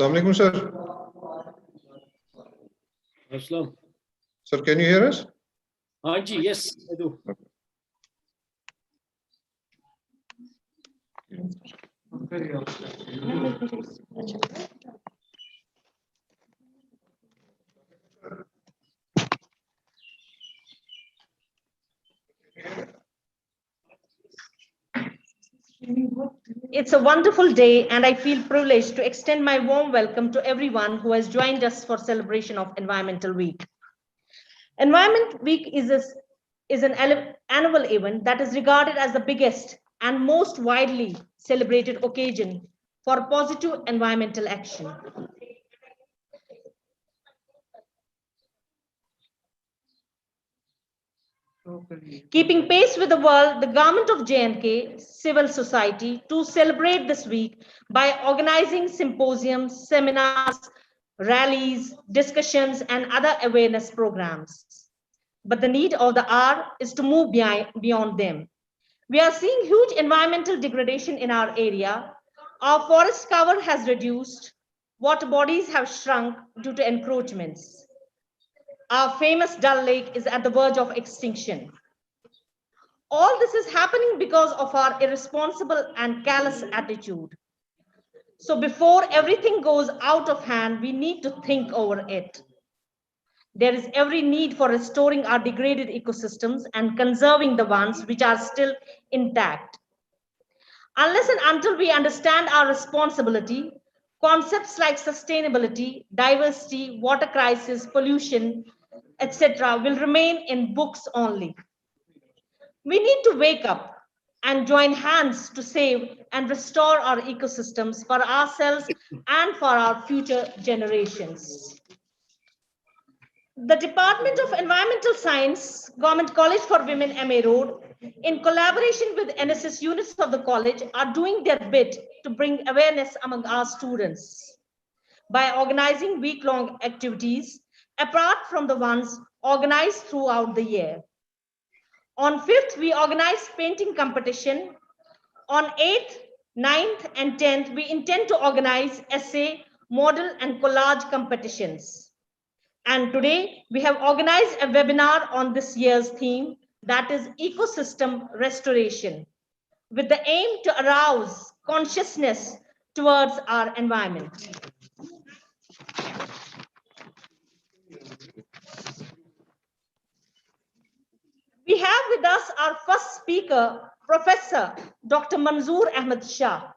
Assalamu alaikum, sir. Aslam. Sir, can you hear us? Haji, yes, I do. It's a wonderful day, and I feel privileged to extend my warm welcome to everyone who has joined us for celebration of Environmental Week. Environment Week is an annual event that is regarded as the biggest and most widely celebrated occasion for positive environmental action. Keeping pace with the world, the government of J&K, civil society, to celebrate this week by organizing symposiums, seminars, rallies, discussions, and other awareness programs. But the need of the hour is to move beyond them. We are seeing huge environmental degradation in our area. Our forest cover has reduced, water bodies have shrunk due to encroachments. Our famous Dal Lake is at the verge of extinction. All this is happening because of our irresponsible and callous attitude. So before everything goes out of hand, we need to think over it. There is every need for restoring our degraded ecosystems and conserving the ones which are still intact. Unless and until we understand our responsibility, concepts like sustainability, diversity, water crisis, pollution, etc., will remain in books only. We need to wake up and join hands to save and restore our ecosystems for ourselves and for our future generations. The Department of Environmental Science, Government College for Women, MA Road, in collaboration with NSS units of the college, are doing their bit to bring awareness among our students by organizing week-long activities, apart from the ones organized throughout the year. On 5th, we organized painting competition. On 8th, 9th, and 10th, we intend to organize essay, model, and collage competitions. And today, we have organized a webinar on this year's theme, that is ecosystem restoration, with the aim to arouse consciousness towards our environment. We have with us our first speaker, Professor Dr. Manzoor Ahmed Shah.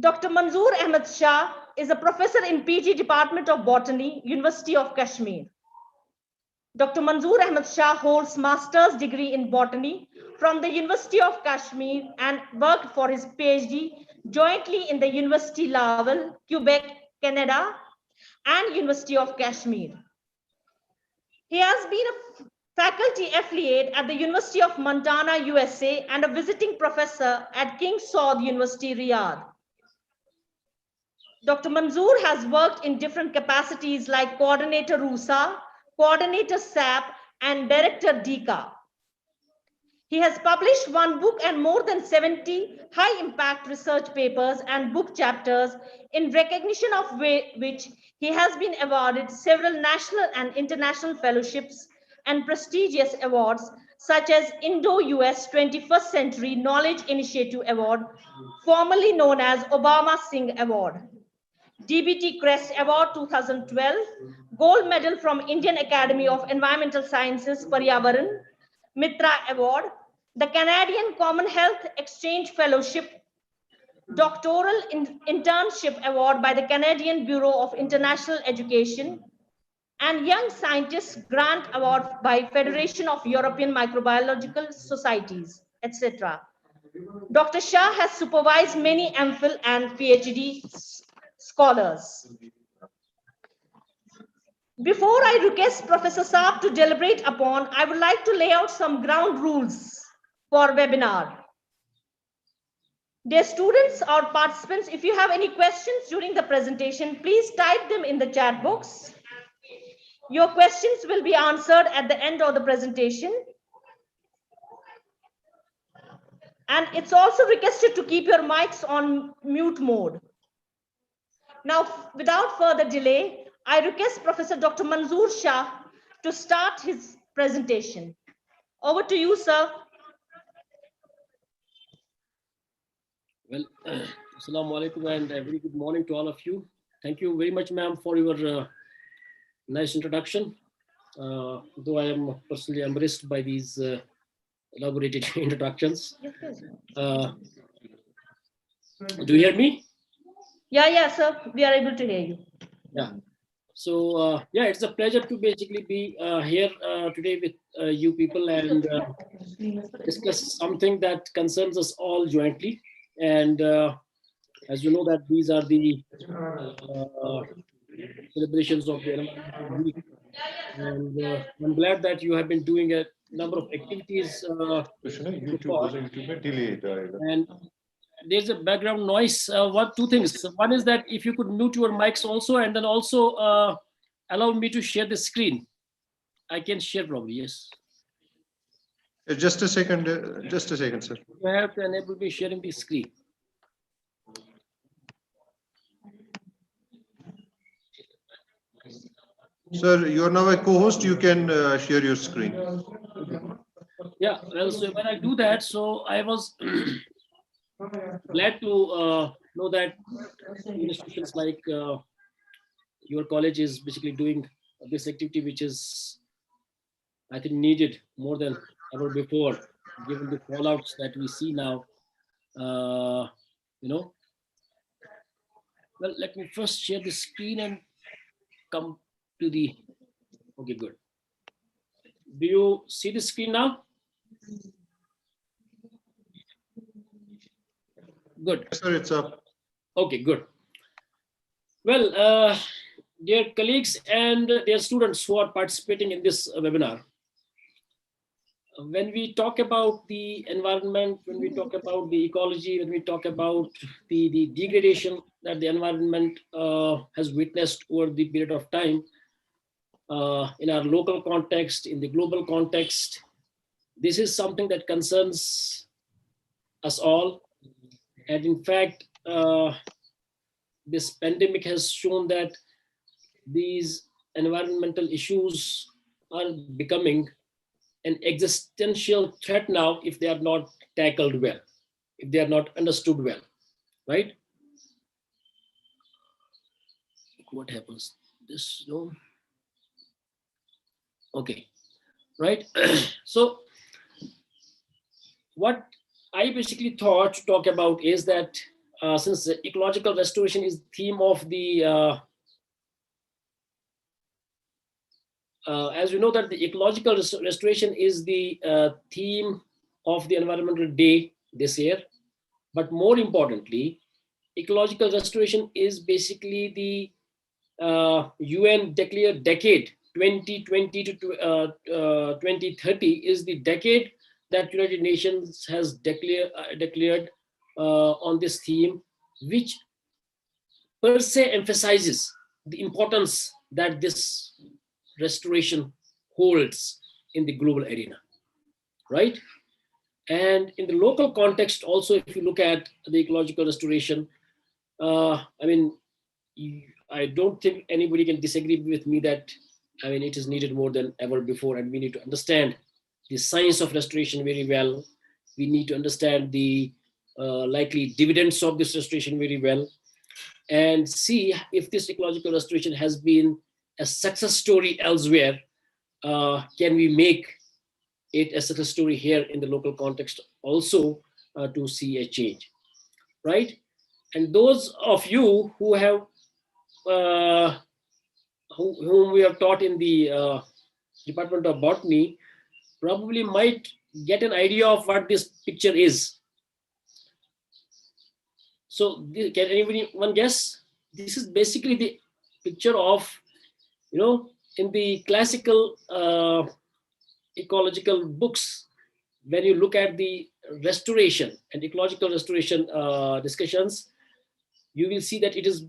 Dr. Manzoor Ahmed Shah is a professor in PG Department of Botany, University of Kashmir. Dr. Manzoor Ahmed Shah holds master's degree in botany from the University of Kashmir and worked for his PhD jointly in the University Laval, Quebec, Canada, and University of Kashmir. He has been a faculty affiliate at the University of Montana, USA, and a visiting professor at King Saud University, Riyadh. Dr. Manzoor has worked in different capacities like coordinator RUSA, coordinator SAP, and director DICA. He has published one book and more than 70 high impact research papers and book chapters, in recognition of which he has been awarded several national and international fellowships and prestigious awards such as Indo-US 21st Century Knowledge Initiative Award, formerly known as Obama Singh Award, DBT Crest Award 2012, Gold Medal from Indian Academy of Environmental Sciences Paryavaran, Mitra Award, the Canadian Commonwealth Exchange Fellowship, Doctoral Internship Award by the Canadian Bureau of International Education, and Young Scientist Grant Award by Federation of European Microbiological Societies, etc. Dr. Shah has supervised many MPhil and PhD scholars. Before I request Professor Saab to deliberate upon, I would like to lay out some ground rules for webinar. Dear students or participants, if you have any questions during the presentation, please type them in the chat box. Your questions will be answered at the end of the presentation. And it's also requested to keep your mics on mute mode. Now, without further delay, I request Professor Dr. Manzoor Shah to start his presentation. Over to you, sir. Well, Assalamu alaikum and a very good morning to all of you. Thank you very much, ma'am, for your nice introduction. Though I am personally embarrassed by these elaborated introductions. Do you hear me? Yeah, sir. We are able to hear you. Yeah. So, yeah, it's a pleasure to basically be here today with you people and discuss something that concerns us all jointly. And as you know that these are the celebrations of the Environmental Week. And I'm glad that you have been doing a number of activities so far. And there's a background noise. Two things. One is that if you could mute your mics also, and then also allow me to share the screen. I can share probably, yes. Just a second, sir. You have to enable me sharing the screen. Sir, you are now a co-host. You can share your screen. Yeah, well, so when I do that, so I was glad to know that institutions like your college is basically doing this activity, which is, I think, needed more than ever before, given the fallouts that we see now. You know, well, let me first share the screen and come to the, okay, good. Do you see the screen now? Good. Yes, sir, it's up. Okay, good. Well, dear colleagues and dear students who are participating in this webinar, when we talk about the environment, when we talk about the ecology, when we talk about the degradation that the environment has witnessed over the period of time, in our local context, in the global context, this is something that concerns us all. And in fact, this pandemic has shown that these environmental issues are becoming an existential threat now if they are not tackled well, if they are not understood well, right? What happens? This, no? Okay, right? So what I basically thought to talk about is that since ecological restoration is the theme of the as you know that the ecological restoration is the theme of the Environmental Day this year, but more importantly, ecological restoration is basically the UN declared decade 2020 to 2030 is the decade that United Nations has declared on this theme, which per se emphasizes the importance that this restoration holds in the global arena, right? And in the local context also, if you look at the ecological restoration, I mean, I don't think anybody can disagree with me that, I mean, it is needed more than ever before, and we need to understand the science of restoration very well. We need to understand the likely dividends of this restoration very well, and see if this ecological restoration has been a success story elsewhere. Can we make it a success story here in the local context also to see a change, right? And those of you who have whom we have taught in the Department of Botany probably might get an idea of what this picture is. So can anyone guess? This is basically the picture of, you know, in the classical ecological books, when you look at the restoration and ecological restoration discussions, you will see that it is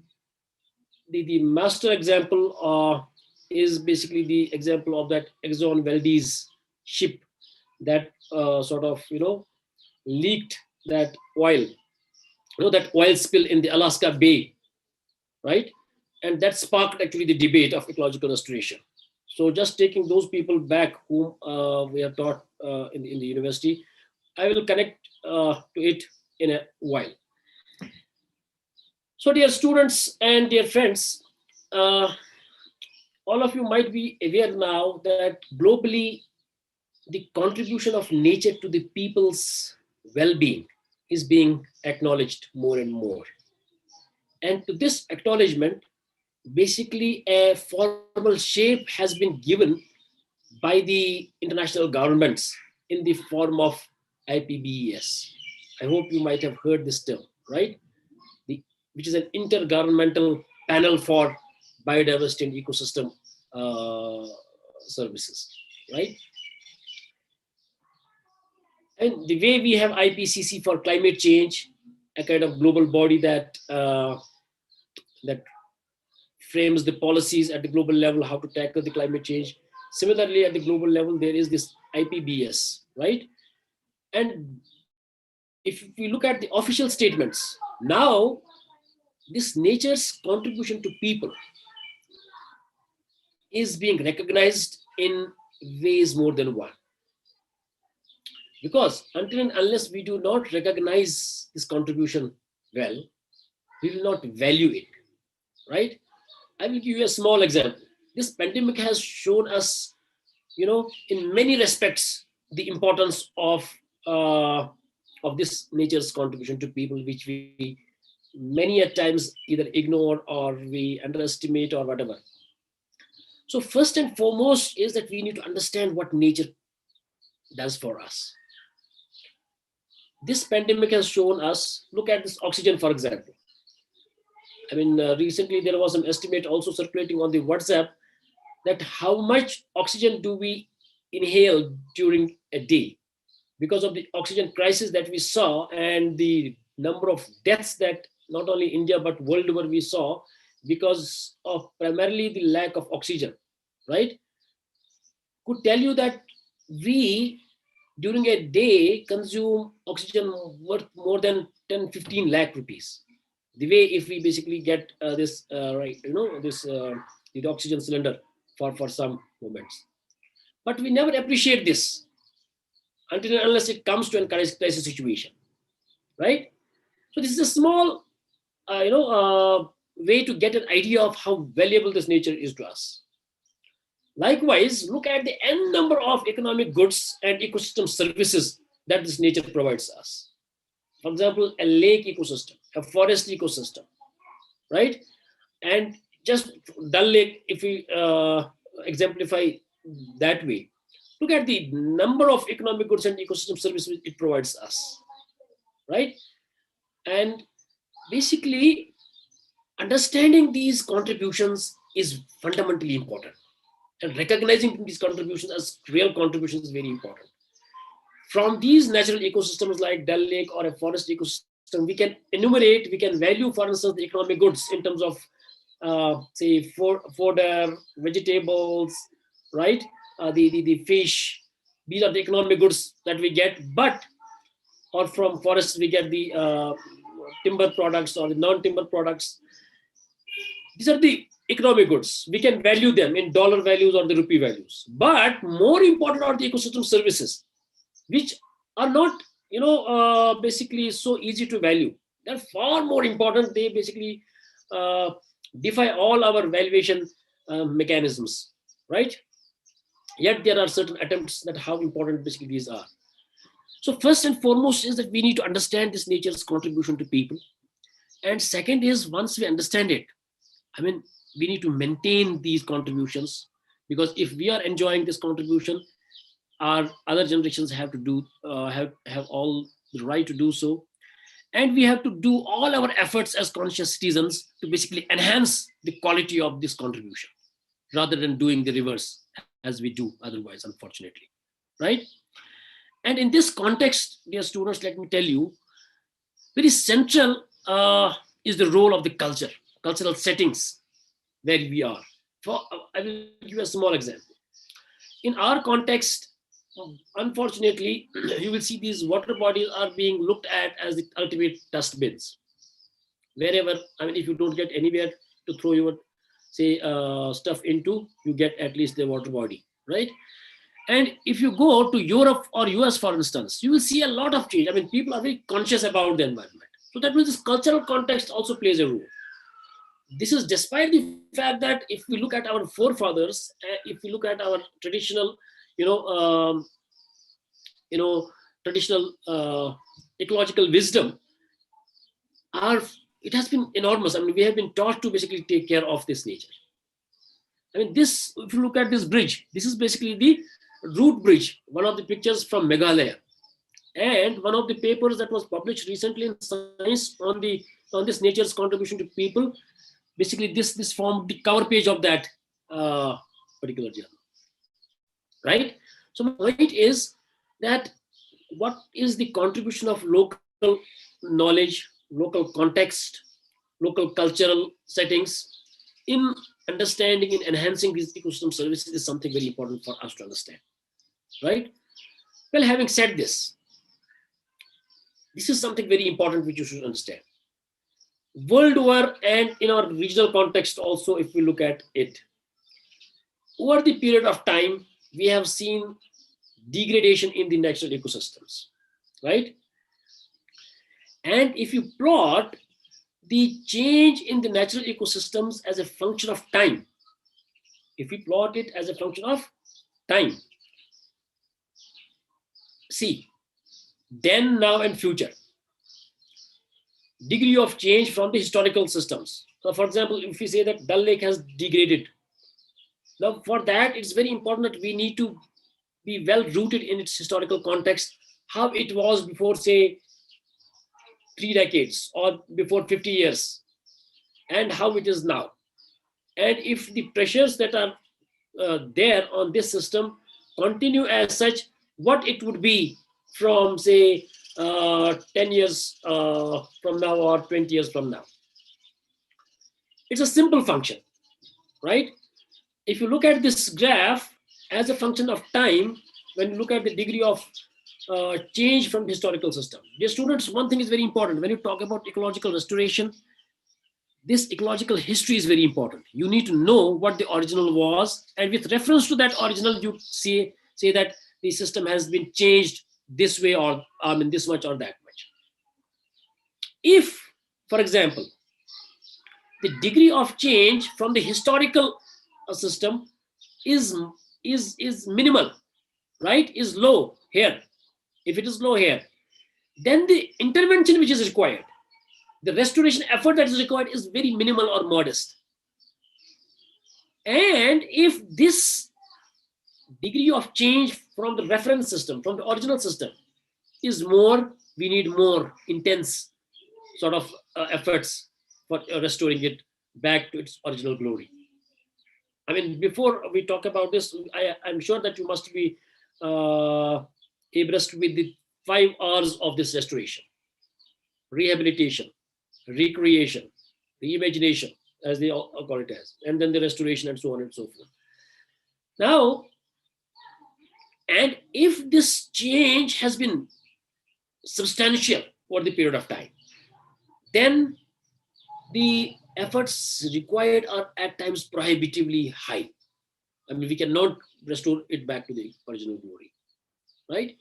the master example is basically the example of that Exxon Valdez ship that sort of, you know, leaked that oil, that oil spill in the Alaska Bay, right? And that sparked actually the debate of ecological restoration. So just taking those people back whom we have taught in the university, I will connect to it in a while. So dear students and dear friends, all of you might be aware now that globally the contribution of nature to the people's well-being is being acknowledged more and more. And to this acknowledgement, basically a formal shape has been given by the international governments in the form of IPBES. I hope you might have heard this term, right? Which is an intergovernmental panel for biodiversity and ecosystem services, right? And the way we have IPCC for climate change, a kind of global body that that frames the policies at the global level, how to tackle the climate change. Similarly, at the global level, there is this IPBES, right? And if we look at the official statements, now this nature's contribution to people is being recognized in ways more than one. Because until and unless we do not recognize this contribution well, we will not value it, right? I will give you a small example. This pandemic has shown us, in many respects, the importance of this nature's contribution to people, which we many at times either ignore or we underestimate or whatever. So first and foremost is that we need to understand what nature does for us. This pandemic has shown us, look at this oxygen, for example. I mean, recently there was an estimate also circulating on the WhatsApp that how much oxygen do we inhale during a day because of the oxygen crisis that we saw and the number of deaths that not only India but world over we saw because of primarily the lack of oxygen, right? Could tell you that we during a day consume oxygen worth more than 10-15 lakh rupees. The way if we basically get this right, the oxygen cylinder for some moments, but we never appreciate this until and unless it comes to a crisis situation, right? So this is a small, way to get an idea of how valuable this nature is to us. Likewise, look at the n number of economic goods and ecosystem services that this nature provides us. For example, a lake ecosystem, a forest ecosystem, right? And just Dal Lake, if we exemplify that way, look at the number of economic goods and ecosystem services it provides us, right? And basically, understanding these contributions is fundamentally important. And recognizing these contributions as real contributions is very important. From these natural ecosystems like Dal Lake or a forest ecosystem, we can enumerate, we can value, for instance, the economic goods in terms of, say, fodder, vegetables, right? The fish. These are the economic goods that we get. But, or from forests, we get the timber products or the non-timber products. These are the economic goods. We can value them in dollar values or the rupee values. But more important are the ecosystem services, which are not, basically so easy to value. They're far more important. They basically defy all our valuation mechanisms, right? Yet there are certain attempts at how important basically these are. So first and foremost is that we need to understand this nature's contribution to people. And second is once we understand it, we need to maintain these contributions, because if we are enjoying this contribution, our other generations have to do have all the right to do so, and we have to do all our efforts as conscious citizens to basically enhance the quality of this contribution, rather than doing the reverse as we do otherwise, unfortunately, right? And in this context, dear students, let me tell you, very central is the role of the cultural settings where we are. I will give you a small example. In our context, Unfortunately, you will see these water bodies are being looked at as the ultimate dustbins. Wherever, I mean, if you don't get anywhere to throw your, say, stuff into, you get at least the water body, right? And if you go to Europe or US, for instance, you will see a lot of change. I mean, people are very conscious about the environment. So that means this cultural context also plays a role. This is despite the fact that if we look at our forefathers, if we look at our traditional, you know, you know, traditional ecological wisdom, our it has been enormous. I mean, we have been taught to basically take care of this nature. I mean, this, if you look at this bridge, this is basically the root bridge, one of the pictures from Meghalaya. And one of the papers that was published recently in Science on this nature's contribution to people, basically this formed the cover page of that particular journal, right? So my point is that what is the contribution of local knowledge, local context, local cultural settings in understanding and enhancing these ecosystem services is something very important for us to understand, right? Well, having said this, this is something very important which you should understand. World over and in our regional context also, if we look at it, over the period of time, we have seen degradation in the natural ecosystems, right? And if you plot the change in the natural ecosystems as a function of time, if we plot it as a function of time, see, then, now, and future, degree of change from the historical systems. So, for example, if we say that Dal Lake has degraded, now for that, it's very important that we need to be well rooted in its historical context, how it was before, say, 3 decades or before 50 years, and how it is now. And if the pressures that are there on this system continue as such, what it would be from, say, 10 years from now or 20 years from now. It's a simple function, right? If you look at this graph as a function of time, when you look at the degree of change from the historical system. Dear students, one thing is very important. When you talk about ecological restoration, this ecological history is very important. You need to know what the original was, and with reference to that original, you say that the system has been changed this way, or this much or that much. If, for example, the degree of change from the historical system is minimal, right, is low here, if it is low here, then the intervention which is required, the restoration effort that is required is very minimal or modest. And if this degree of change from the reference system, from the original system is more, we need more intense sort of efforts for restoring it back to its original glory. I mean, before we talk about this, I'm sure that you must be abreast with the 5 R's of this restoration: rehabilitation, recreation, reimagination, as they all call it as, and then the restoration, and so on and so forth. Now, and if this change has been substantial over the period of time, then the efforts required are at times prohibitively high. I mean, we cannot restore it back to the original glory, right?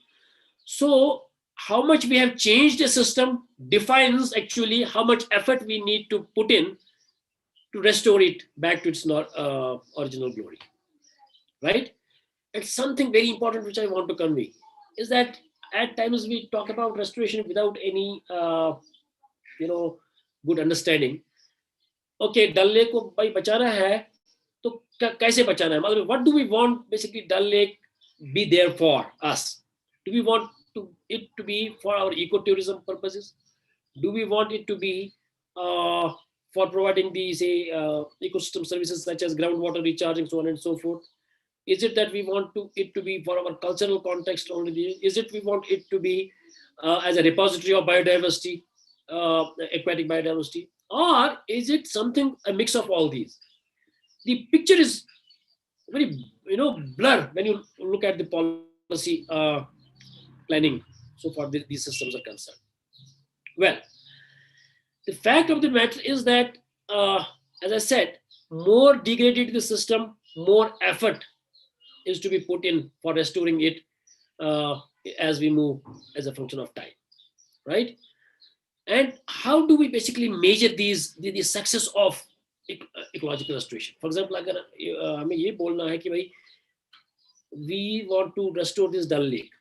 So how much we have changed the system defines actually how much effort we need to put in to restore it back to its original glory, right? It's something very important which I want to convey, is that at times we talk about restoration without any good understanding. Okay, Dal Lake को भाई बचाना है, तो कैसे बचाना है? What do we want basically Dal Lake be there for us? Do we want it to be for our ecotourism purposes? Do we want it to be for providing these ecosystem services such as groundwater recharging, so on and so forth? Is it that we want it to be for our cultural context only? Is it we want it to be as a repository of biodiversity, aquatic biodiversity? Or is it something, a mix of all these? The picture is very, blur when you look at the policy policy planning so far these systems are concerned? Well, the fact of the matter is that, as I said, more degraded the system, more effort is to be put in for restoring it as we move as a function of time, right? And how do we basically measure the success of ecological restoration? For example, अगर हमें ये बोलना है कि भाई we want to restore this Dal Lake.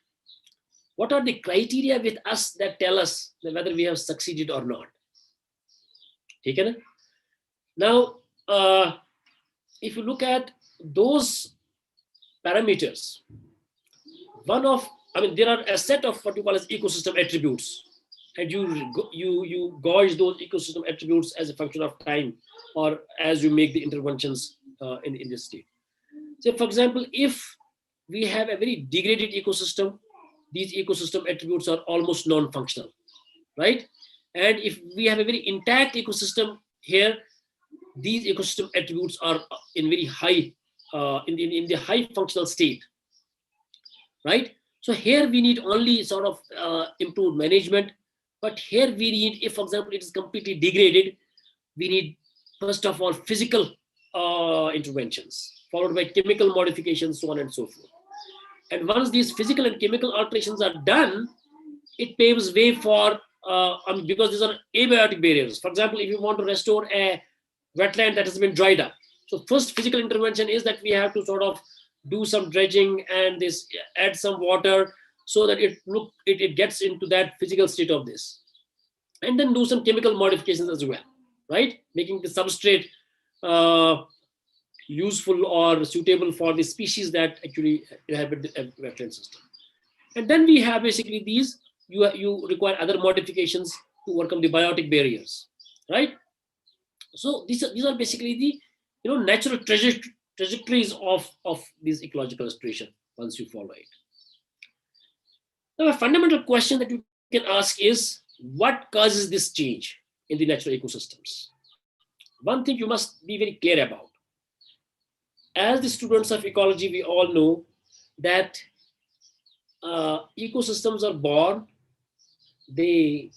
What are the criteria with us that tell us that whether we have succeeded or not? ठीक है ना? Now, if you look at those parameters, there are a set of what you call as ecosystem attributes, and you gauge those ecosystem attributes as a function of time or as you make the interventions in this state. So, for example, if we have a very degraded ecosystem, these ecosystem attributes are almost non-functional, right? And if we have a very intact ecosystem here, these ecosystem attributes are in very high, in the high functional state, right? So here we need only sort of improved management, but here we need, if for example it is completely degraded, we need first of all physical interventions, followed by chemical modifications, so on and so forth. And once these physical and chemical alterations are done, it paves way for, because these are abiotic barriers. For example, if you want to restore a wetland that has been dried up, so first physical intervention is that we have to sort of do some dredging and this add some water so that it gets into that physical state of this, and then do some chemical modifications as well, right? Making the substrate useful or suitable for the species that actually inhabit the wetland system. And then we have basically these, you require other modifications to overcome the biotic barriers, right? So these are basically the natural trajectories of this ecological restoration once you follow it. Now, a fundamental question that you can ask is, what causes this change in the natural ecosystems? One thing you must be very clear about. As the students of ecology, we all know that ecosystems are born, they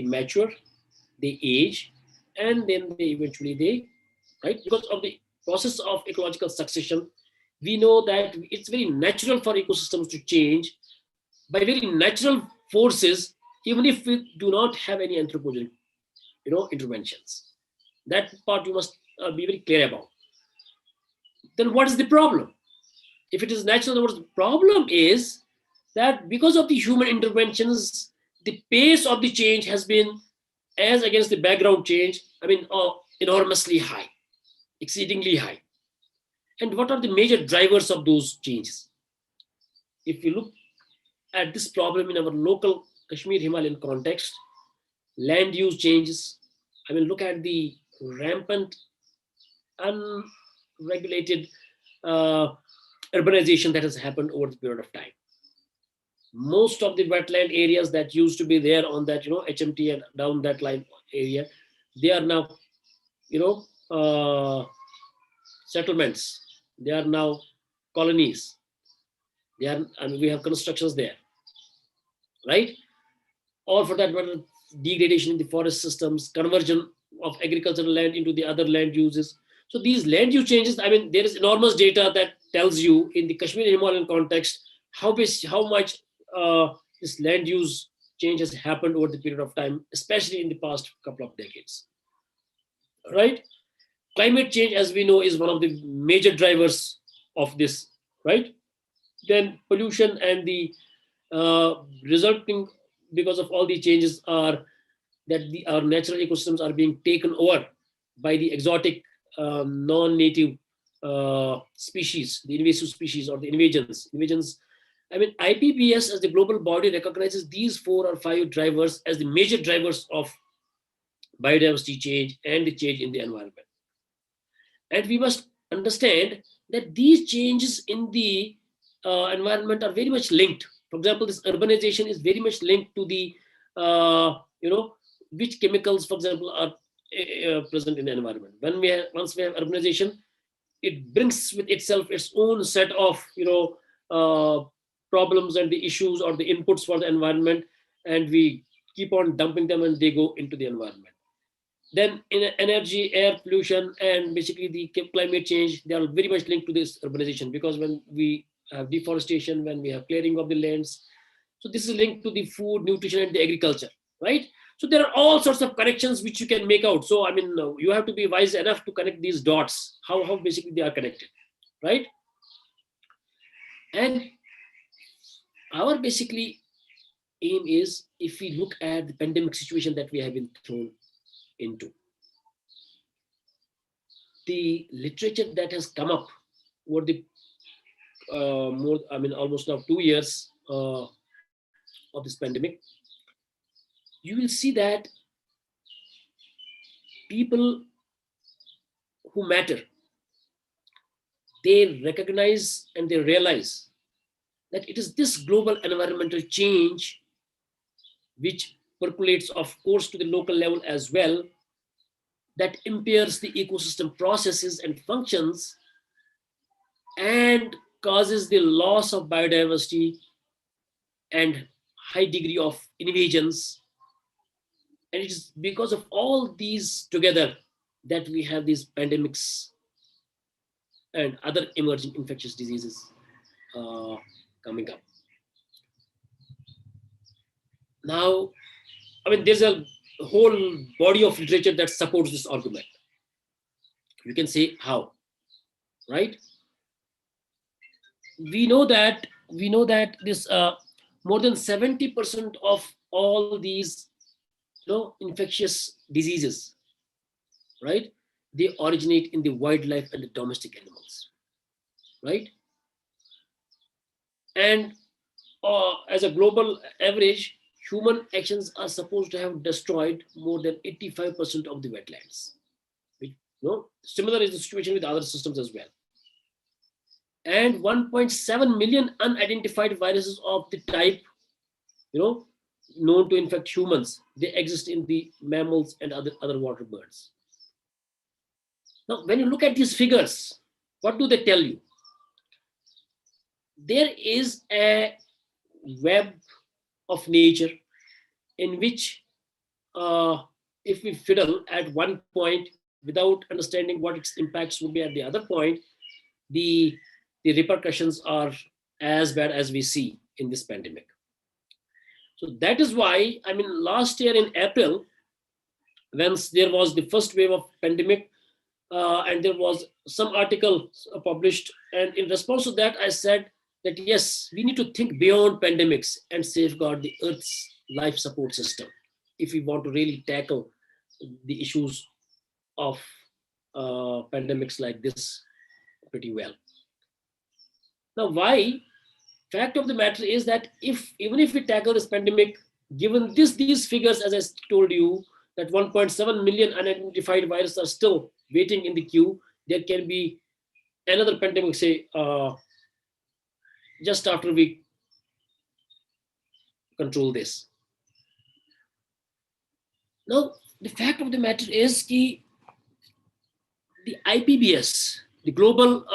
mature, they age, and then they eventually right? Because of the process of ecological succession, we know that it's very natural for ecosystems to change by very natural forces, even if we do not have any anthropogenic, interventions. That part you must be very clear about. Then what is the problem? If it is natural, the problem is that because of the human interventions, the pace of the change has been, as against the background change, enormously high, exceedingly high. And what are the major drivers of those changes? If you look at this problem in our local Kashmir Himalayan context, land use changes. Look at the rampant, unregulated urbanization that has happened over the period of time. Most of the wetland areas that used to be there on that, HMT and down that line area, they are now, settlements. They are now colonies. We have constructions there, right? Or for that matter, degradation in the forest systems, conversion of agricultural land into the other land uses. So these land use changes, there is enormous data that tells you in the Kashmir Himalayan context how much this land use change has happened over the period of time, especially in the past couple of decades, right? Climate change, as we know, is one of the major drivers of this, right? Then pollution and the resulting, because of all the changes, are that our natural ecosystems are being taken over by the exotic, non-native species, the invasive species or the invasions. IPBES as the global body recognizes these 4 or 5 drivers as the major drivers of biodiversity change and the change in the environment. And we must understand that these changes in the environment are very much linked. For example, this urbanization is very much linked to the, which chemicals, for example, are present in the environment. Once we have urbanization, it brings with itself its own set of, problems and the issues or the inputs for the environment, and we keep on dumping them and they go into the environment. Then in energy, air pollution, and basically the climate change, they are very much linked to this urbanization, because when we have deforestation, when we have clearing of the lands, so this is linked to the food, nutrition, and the agriculture, right? So there are all sorts of connections which you can make out. So I mean, you have to be wise enough to connect these dots, how basically they are connected, right? And our basically aim is, if we look at the pandemic situation that we have been thrown into, the literature that has come up over the almost now 2 years of this pandemic, you will see that people who matter, they recognize and they realize that it is this global environmental change which percolates, of course, to the local level as well, that impairs the ecosystem processes and functions and causes the loss of biodiversity and high degree of invasions. And it is because of all these together that we have these pandemics and other emerging infectious diseases coming up. Now, I mean, there's a whole body of literature that supports this argument. You can say how, right? We know that this more than 70% of all these infectious diseases, right, they originate in the wildlife and the domestic animals, right? And as a global average, human actions are supposed to have destroyed more than 85% of the wetlands. Similar is the situation with other systems as well. And 1.7 million unidentified viruses of the type, known to infect humans, they exist in the mammals and other water birds. Now, when you look at these figures, what do they tell you? There is a web of nature in which, if we fiddle at one point without understanding what its impacts would be at the other point, the repercussions are as bad as we see in this pandemic. So that is why, I mean, last year in April, when there was the first wave of pandemic, and there was some article published, and in response to that, I said that yes, we need to think beyond pandemics and safeguard the Earth's life support system if we want to really tackle the issues of pandemics like this pretty well. Now, why? Fact of the matter is that even if we tackle this pandemic, given these figures, as I told you, that 1.7 million unidentified viruses are still waiting in the queue, there can be another pandemic, say, just after we control this. Now, the fact of the matter is the IPBES, the Global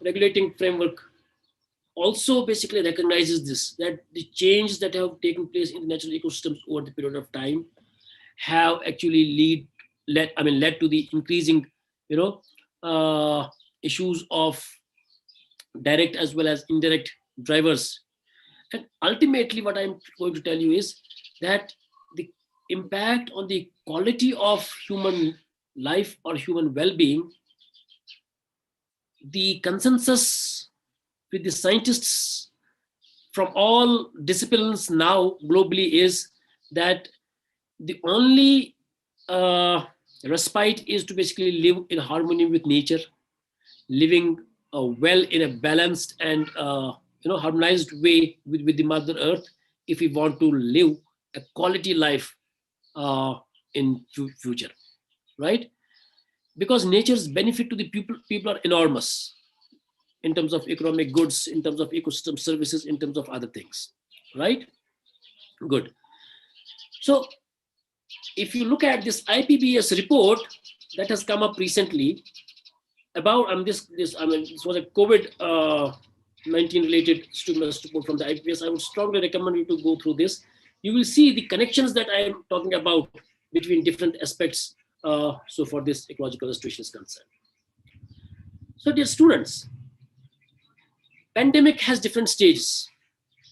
Regulating Framework, also basically recognizes this, that the changes that have taken place in the natural ecosystems over the period of time have actually led to the increasing, issues of direct as well as indirect drivers. And ultimately, what I'm going to tell you is that the impact on the quality of human life or human well-being, the consensus with the scientists from all disciplines now globally is that the only respite is to basically live in harmony with nature, living well in a balanced and harmonized way with the Mother Earth, if we want to live a quality life in future, right? Because nature's benefit to the people are enormous in terms of economic goods, in terms of ecosystem services, in terms of other things, right? Good. So if you look at this IPBES report that has come up recently about this was a COVID COVID-19 related stimulus report from the IPS, I would strongly recommend you to go through this. You will see the connections that I am talking about between different aspects. So for this ecological restoration is concerned. So dear students, pandemic has different stages,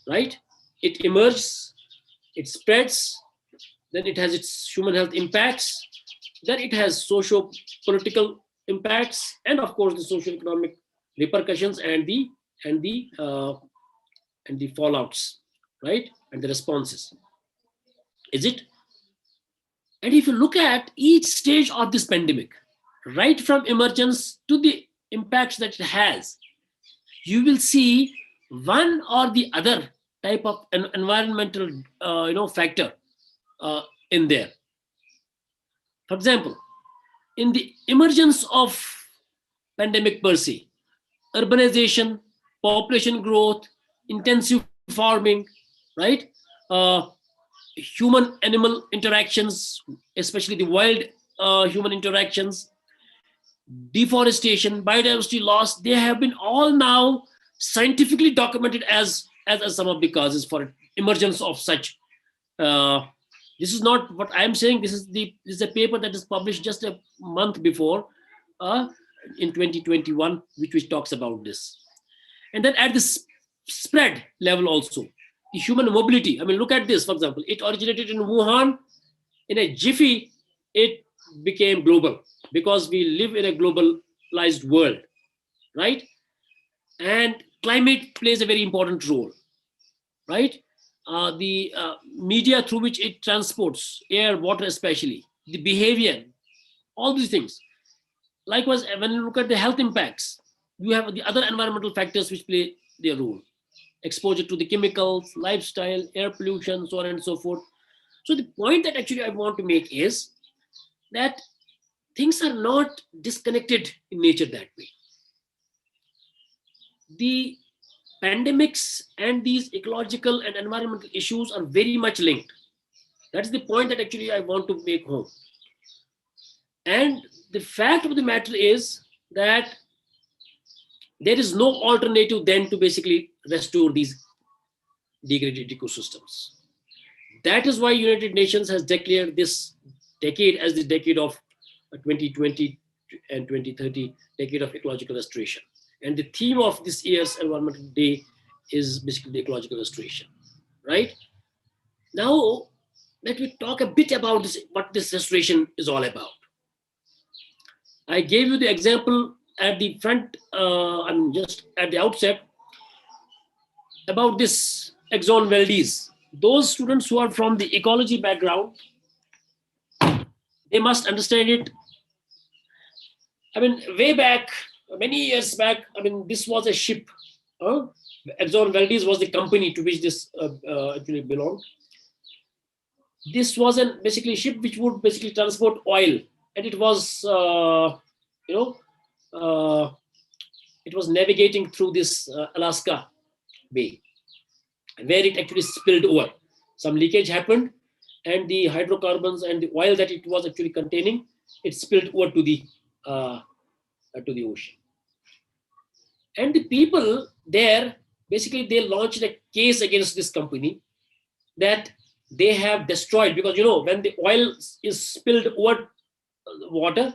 right? It emerges, it spreads, then it has its human health impacts, then it has socio-political impacts, and of course the socio-economic repercussions and the fallouts, right? And the responses. Is it? And if you look at each stage of this pandemic, right from emergence to the impacts that it has, you will see one or the other type of an environmental factor in there. For example, in the emergence of pandemic per se, urbanization, population growth, intensive farming, right? Human animal interactions, especially the wild human interactions, deforestation, biodiversity loss, they have been all now scientifically documented as some of the causes for emergence of such. This is not what I am saying. This is a paper that is published just a month before, in 2021, which talks about this. And then at this spread level also, the human mobility. I mean, look at this, for example, it originated in Wuhan. In a jiffy, it became global because we live in a globalized world, right? And climate plays a very important role, right? The media through which it transports, air, water especially, the behavior, all these things. Likewise, when you look at the health impacts, you have the other environmental factors which play their role. Exposure to the chemicals, lifestyle, air pollution, so on and so forth. So the point that actually I want to make is that things are not disconnected in nature that way. The pandemics and these ecological and environmental issues are very much linked. That's the point that actually I want to make home. And the fact of the matter is that there is no alternative then to basically restore these degraded ecosystems. That is why United Nations has declared this decade as the decade of 2020 and 2030, decade of ecological restoration. And the theme of this year's Environmental Day is basically the ecological restoration, right? Now, let me talk a bit about this, what this restoration is all about. I gave you the example at the front, just at the outset, about this Exxon Valdez. Those students who are from the ecology background, they must understand it. I mean, way back, many years back, I mean, this was a ship. Exxon Valdez was the company to which this actually belonged. This was basically a ship which would basically transport oil, and it was, it was navigating through this Alaska Bay, where it actually spilled over. Some leakage happened, and the hydrocarbons and the oil that it was actually containing, it spilled over to the ocean. And the people there, basically, they launched a case against this company that they have destroyed, because when the oil is spilled over water,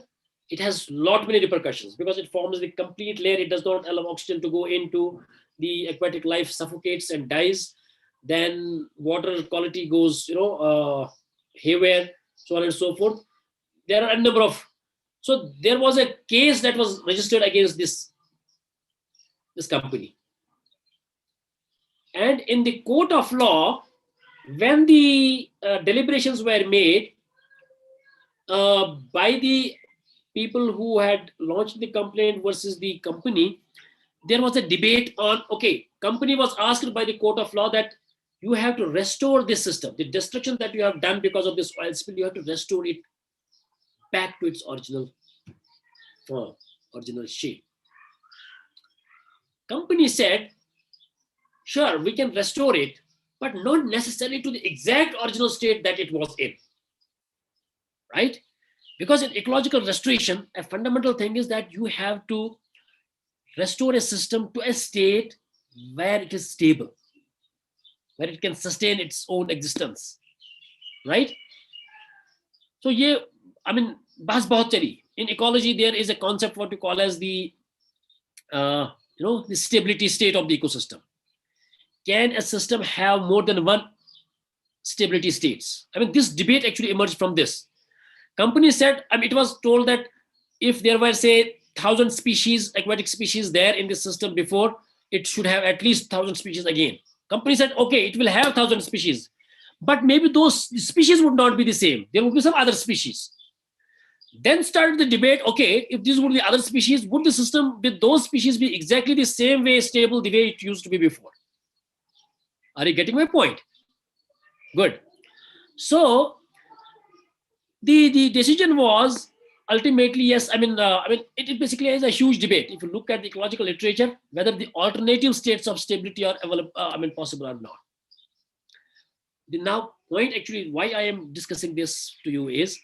it has lot many repercussions because it forms the complete layer. It does not allow oxygen to go into the aquatic life, suffocates and dies. Then water quality goes, haywire, so on and so forth. There are a number of. So there was a case that was registered against this company. And in the court of law, when the deliberations were made by the people who had launched the complaint versus the company, there was a debate on, okay, company was asked by the court of law that you have to restore this system. The destruction that you have done because of this oil spill, you have to restore it back to its original form, original shape. Company said, sure, we can restore it, but not necessarily to the exact original state that it was in, right? Because in ecological restoration, a fundamental thing is that you have to restore a system to a state where it is stable, where it can sustain its own existence, right? So yeah, I mean, bahas bahut chali. In ecology, there is a concept what you call as the the stability state of the ecosystem. Can a system have more than one stability states? I mean, this debate actually emerged from this. Company said, I mean, it was told that if there were, say, 1,000 species, aquatic species there in the system before, it should have at least 1,000 species again. Company said, okay, it will have 1,000 species, but maybe those species would not be the same. There would be some other species. Then started the debate, okay, if these would be other species, would the system with those species be exactly the same way stable the way it used to be before? Are you getting my point? Good. So the decision was ultimately, yes, I mean, it basically is a huge debate. If you look at the ecological literature, whether the alternative states of stability are available, possible or not. The now point actually why I am discussing this to you is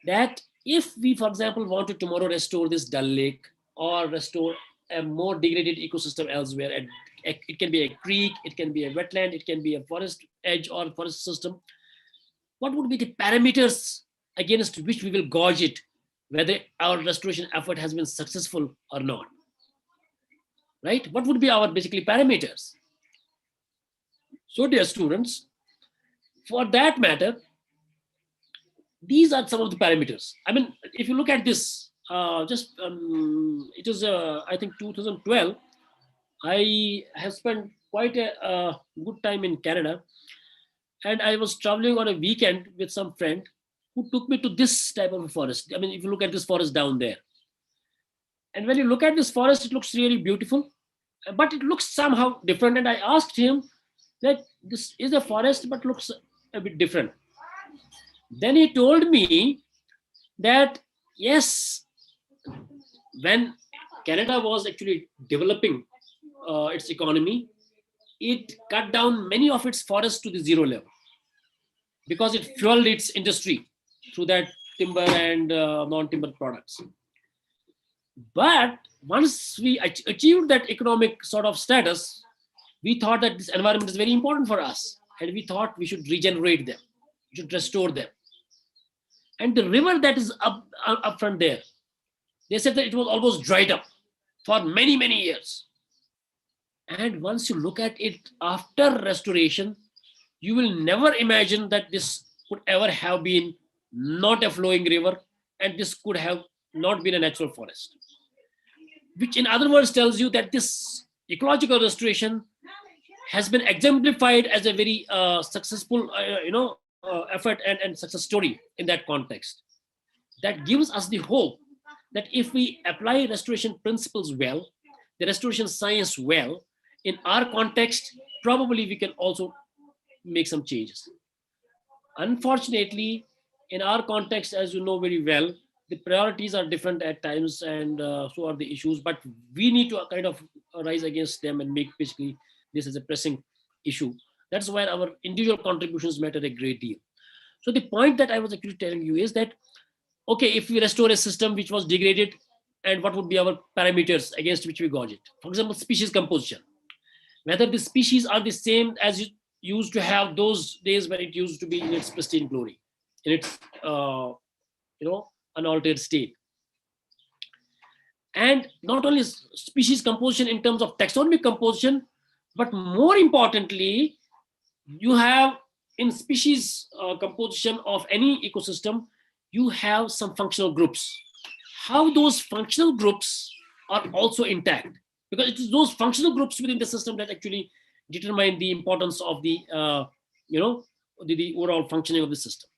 that if we, for example, want to tomorrow restore this Dal Lake or restore a more degraded ecosystem elsewhere, and it can be a creek, it can be a wetland, it can be a forest edge or forest system, what would be the parameters against which we will gauge it, whether our restoration effort has been successful or not, right? What would be our basically parameters? So dear students, for that matter, these are some of the parameters. I mean, if you look at this, it is, I think 2012, I have spent quite a good time in Canada, and I was traveling on a weekend with some friend who took me to this type of a forest. I mean, if you look at this forest down there, and when you look at this forest, it looks really beautiful, but it looks somehow different. And I asked him that this is a forest, but looks a bit different. Then he told me that, yes, when Canada was actually developing its economy, it cut down many of its forests to the zero level because it fueled its industry through that timber and non-timber products. But once we achieved that economic sort of status, we thought that this environment is very important for us, and we thought we should regenerate them, we should restore them. And the river that is up front there, they said that it was almost dried up for many, many years. And once you look at it after restoration, you will never imagine that this could ever have been not a flowing river, and this could have not been a natural forest. Which in other words tells you that this ecological restoration has been exemplified as a very successful effort and success story in that context. That gives us the hope that if we apply restoration principles well, the restoration science well, in our context, probably we can also make some changes. Unfortunately, in our context, as you know very well, the priorities are different at times, and so are the issues, but we need to kind of rise against them and make basically this as a pressing issue. That's why our individual contributions matter a great deal. So the point that I was actually telling you is that, okay, if we restore a system which was degraded, and what would be our parameters against which we gauge it? For example, species composition. Whether the species are the same as it used to have those days when it used to be in its pristine glory, in its unaltered state. And not only species composition in terms of taxonomic composition, but more importantly, you have in species composition of any ecosystem, you have some functional groups. How those functional groups are also intact, because it is those functional groups within the system that actually determine the importance of the the overall functioning of the system.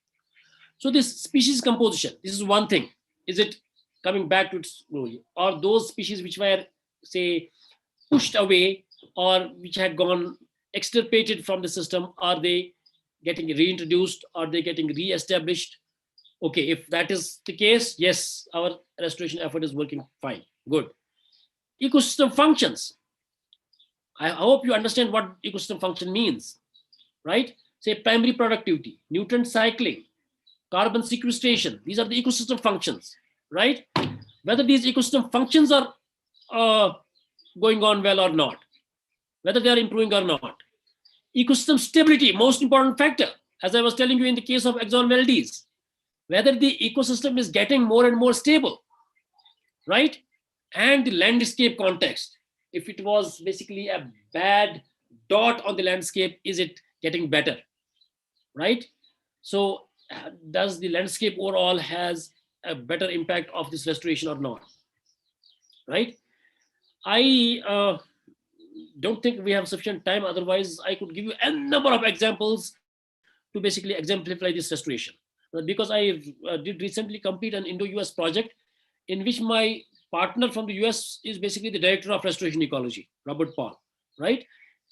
So this species composition, this is one thing. Is it coming back to its glory? Or those species which were, say, pushed away or which had gone extirpated from the system, are they getting reintroduced? Are they getting re-established? Okay, if that is the case, yes, our restoration effort is working fine, good. Ecosystem functions. I hope you understand what ecosystem function means, right? Say primary productivity, nutrient cycling, carbon sequestration. These are the ecosystem functions, right? Whether these ecosystem functions are going on well or not. whether they are improving or not. Ecosystem stability, most important factor, as I was telling you in the case of Exxon Valdez, whether the ecosystem is getting more and more stable, right? And the landscape context, if it was basically a bad dot on the landscape, is it getting better, right? So does the landscape overall has a better impact of this restoration or not, right? I don't think we have sufficient time, otherwise I could give you a number of examples to basically exemplify this restoration. Because I did recently complete an Indo-US project in which my partner from the US is basically the director of restoration ecology, Robert Paul, right?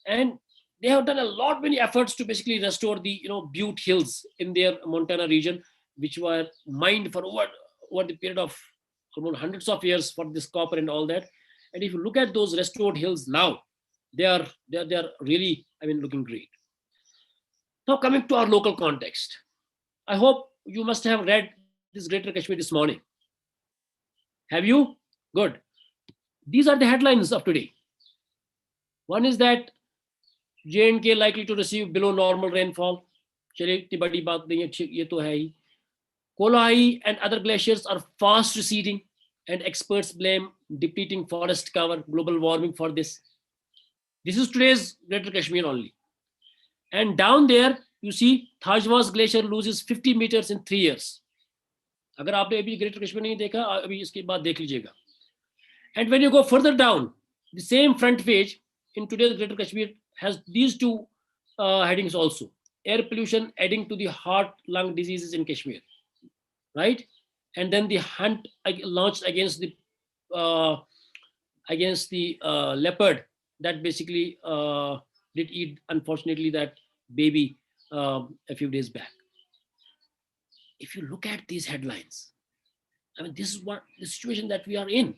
And they have done a lot many efforts to basically restore the Butte Hills in their Montana region, which were mined for over the period of almost hundreds of years for this copper and all that. And if you look at those restored hills now, they are really, I mean, looking great. Now coming to our local context, I hope you must have read this Greater Kashmir this morning. Have you? Good. These are the headlines of today. One is that J&K likely to receive below normal rainfall. चलिए इतनी बड़ी बात नहीं है, ये तो है ही. Kolai and other glaciers are fast receding, and experts blame depleting forest cover, global warming for this. This is today's Greater Kashmir only. And down there, you see Thajwas Glacier loses 50 meters in 3 years. अगर आपने अभी greater Kashmir नहीं देखा, अभी इसके बाद देख लीजिएगा. And when you go further down, the same front page in today's Greater Kashmir has these two headings also. Air pollution adding to the heart lung diseases in Kashmir, right? And then the hunt launched against the leopard that basically did eat, unfortunately, that baby a few days back. If you look at these headlines, I mean, this is what the situation that we are in.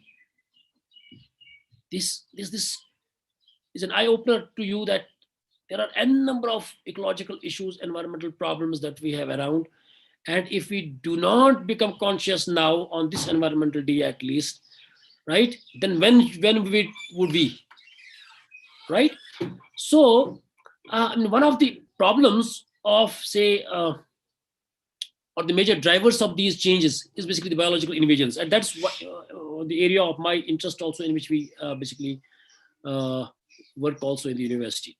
This is an eye-opener to you that there are n number of ecological issues, environmental problems that we have around. And if we do not become conscious now on this environmental day at least, right, then when would we, right? So one of the problems of, say, or the major drivers of these changes is basically the biological invasions. And that's what the area of my interest also, in which we basically work also in the university.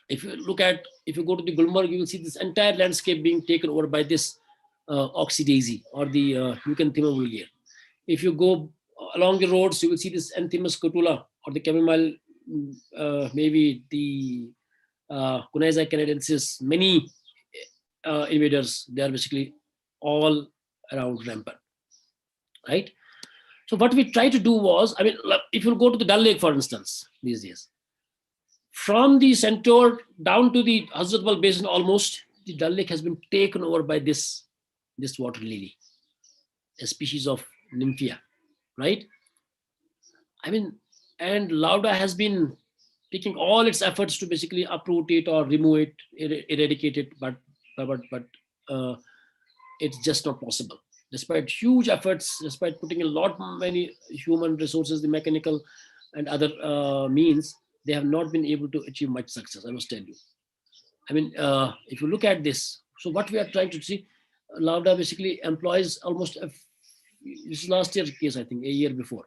If you go to the Gulmarg, you will see this entire landscape being taken over by this oxydaisy or the Leucanthema vulgare. If you go along the roads, you will see this Anthemus scutula or the chamomile, maybe the Cuneiza canadensis. Many invaders, they are basically all around rampant, right? So what we try to do was, I mean, if you go to the Dal Lake, for instance, these days, from the centaur down to the Hazratbal Basin, almost the Dal Lake has been taken over by this water lily, a species of Nymphia, right? I mean, and Lauda has been taking all its efforts to basically uproot it or remove it, eradicate it, but it's just not possible. Despite huge efforts, despite putting many human resources, the mechanical and other means, they have not been able to achieve much success, I must tell you. I mean, if you look at this, so what we are trying to see, Lauda basically employs almost, this is last year's case, I think, a year before.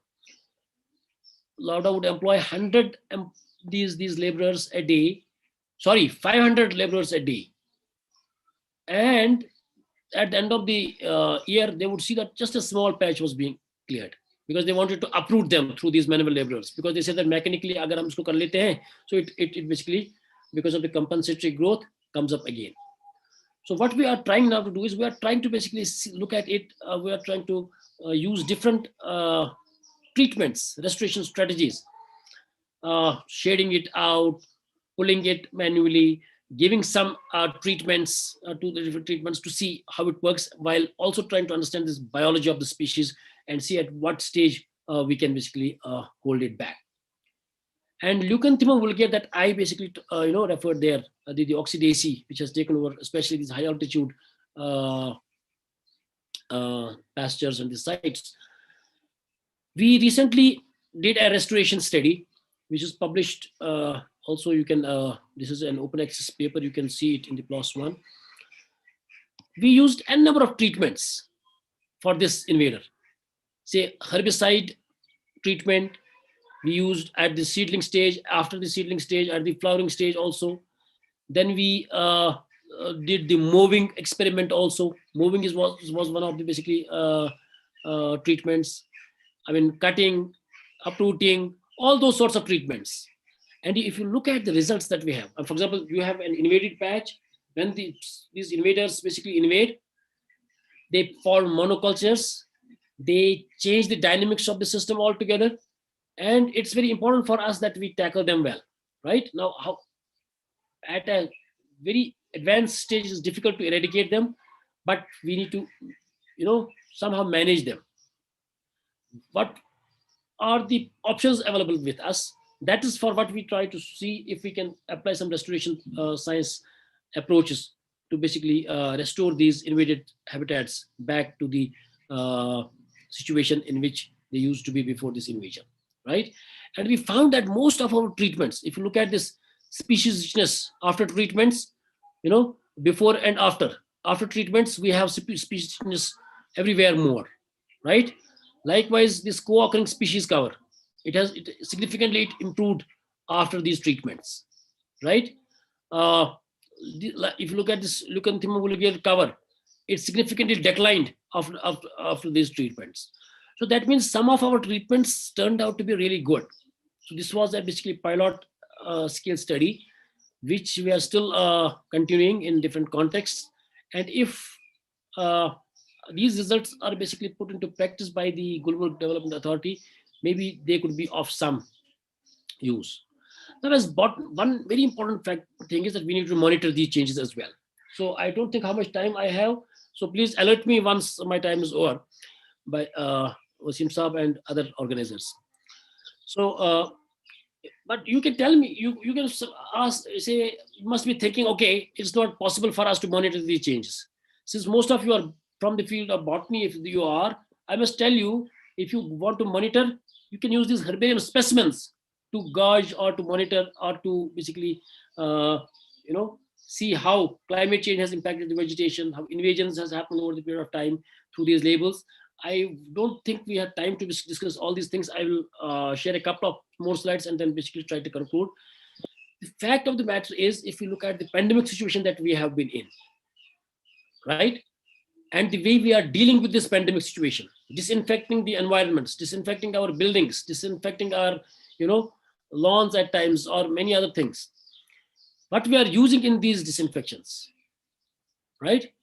Lauda would employ 100 these laborers a day, 500 laborers a day. And at the end of the year, they would see that just a small patch was being cleared, because they wanted to uproot them through these manual laborers, because they said that mechanically, agar hum isko kar lete hain, so it basically, because of the compensatory growth, comes up again. So what we are trying now to do is we are trying to basically look at it. We are trying to use different treatments, restoration strategies, shading it out, pulling it manually, giving some treatments to the different treatments to see how it works, while also trying to understand this biology of the species and see at what stage we can basically hold it back. And Leucanthema vulgare that I basically referred there, the oxydaceae, which has taken over, especially these high altitude pastures and the sites. We recently did a restoration study which is published. Also, you can, this is an open access paper. You can see it in the PLOS One. We used a number of treatments for this invader. Say herbicide treatment we used at the seedling stage, after the seedling stage, at the flowering stage also. Then we did the mowing experiment also. Mowing was one of the basically treatments. I mean, cutting, uprooting, all those sorts of treatments. And if you look at the results that we have, for example, you have an invaded patch. When these invaders basically invade, they form monocultures, they change the dynamics of the system altogether. And it's very important for us that we tackle them well, right? Now, how at a very advanced stage it's difficult to eradicate them, but we need to, somehow manage them. What are the options available with us? That is for what we try to see if we can apply some restoration science approaches to basically restore these invaded habitats back to the situation in which they used to be before this invasion, right? And we found that most of our treatments, if you look at this species richness after treatments, before and after treatments, we have species richness everywhere more, right? Likewise, this co-occurring species cover, it significantly improved after these treatments, right? If you look at this Leucanthemum vulgare cover, it significantly declined after these treatments. So that means some of our treatments turned out to be really good. So this was a basically pilot scale study, which we are still continuing in different contexts. And if these results are basically put into practice by the Gulberg Development Authority, maybe they could be of some use. Now, one very important thing is that we need to monitor these changes as well. So I don't think how much time I have. So please alert me once my time is over by Wasim Saab and other organizers. So, but you can tell me, you can ask, say, you must be thinking, okay, it's not possible for us to monitor these changes. Since most of you are from the field of botany, if you are, I must tell you, if you want to monitor, you can use these herbarium specimens to gauge or to monitor or to basically, see how climate change has impacted the vegetation, how invasions has happened over the period of time through these labels. I don't think we have time to discuss all these things. I will share a couple of more slides and then basically try to conclude. The fact of the matter is, if you look at the pandemic situation that we have been in, right? And the way we are dealing with this pandemic situation, disinfecting the environments, disinfecting our buildings, disinfecting our, lawns at times, or many other things. What we are using in these disinfections, right?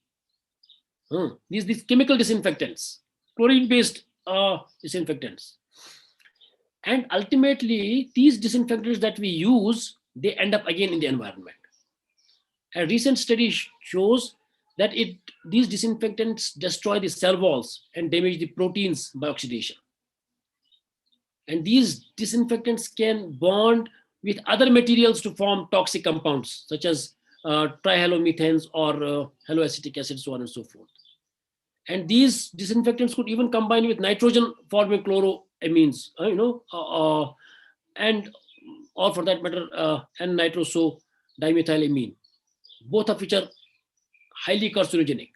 These chemical disinfectants, chlorine-based disinfectants. And ultimately, these disinfectants that we use, they end up again in the environment. A recent study shows that these disinfectants destroy the cell walls and damage the proteins by oxidation. And these disinfectants can bond with other materials to form toxic compounds, such as trihalomethanes or haloacetic acid, so on and so forth. And these disinfectants could even combine with nitrogen forming chloroamines, and or for that matter, N-nitroso dimethylamine, both of which are highly carcinogenic.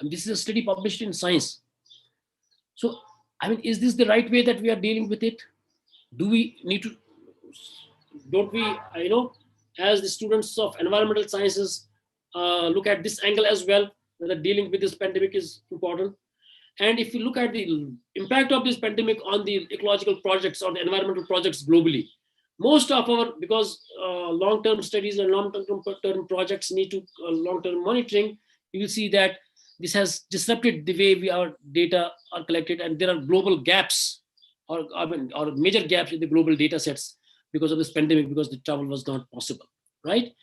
And this is a study published in Science. So, I mean, is this the right way that we are dealing with it? Do we need to, don't we, as the students of environmental sciences, look at this angle as well, whether dealing with this pandemic is important? And if you look at the impact of this pandemic on the ecological projects or the environmental projects globally, most of our, because long-term studies and long-term projects need to long-term monitoring, you will see that this has disrupted the way our data are collected, and there are global gaps or major gaps in the global data sets because of this pandemic, because the travel was not possible, right?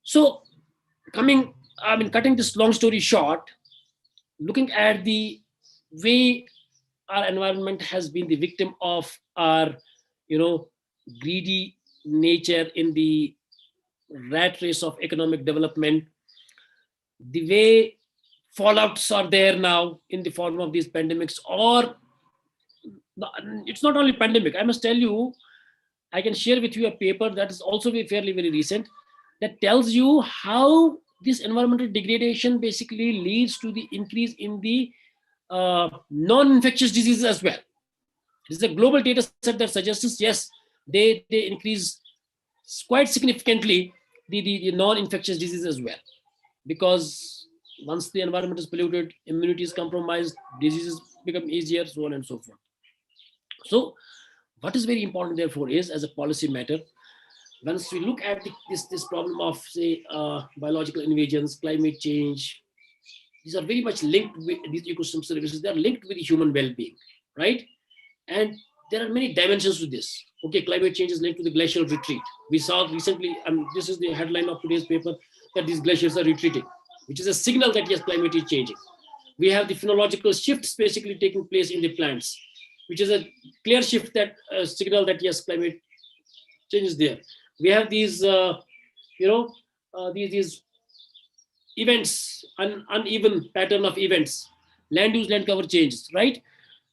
So cutting this long story short, looking at the way our environment has been the victim of our, greedy nature in the rat race of economic development, the way fallouts are there now in the form of these pandemics, or it's not only pandemic. I must tell you, I can share with you a paper that is also fairly very recent, that tells you how this environmental degradation basically leads to the increase in the non-infectious diseases as well. This is a global data set that suggests, yes, they increase quite significantly the non-infectious diseases as well. Because once the environment is polluted, immunity is compromised, diseases become easier, so on and so forth. So what is very important, therefore, is as a policy matter, once we look at this problem of, say, biological invasions, climate change, these are very much linked with these ecosystem services. They are linked with the human well-being, right? And there are many dimensions to this. Okay, climate change is linked to the glacial retreat. We saw recently, and this is the headline of today's paper, that these glaciers are retreating, which is a signal that yes, climate is changing. We have the phenological shifts basically taking place in the plants, which is a clear shift that signal that yes, climate change is there. We have these, these events, uneven pattern of events, land use, land cover changes, right?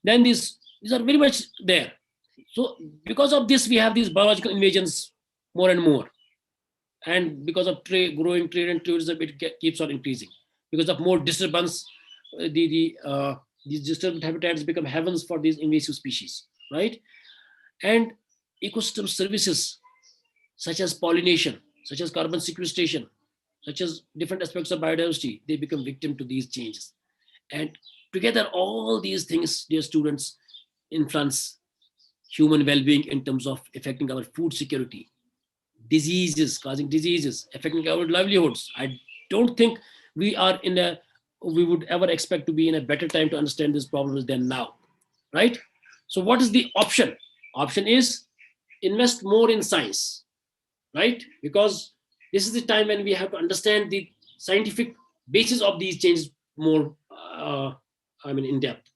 Then these are very much there. So because of this, we have these biological invasions more and more. And because of growing trade and tourism, it keeps on increasing. Because of more disturbance, these disturbed habitats become heavens for these invasive species, right? And ecosystem services such as pollination, such as carbon sequestration, such as different aspects of biodiversity, they become victim to these changes. And together, all these things, dear students, influence human well-being in terms of affecting our food security, diseases, causing diseases, affecting our livelihoods. I don't think we would ever expect to be in a better time to understand these problems than now, right? So what is the option? Option is invest more in science, right? Because this is the time when we have to understand the scientific basis of these changes more, in depth.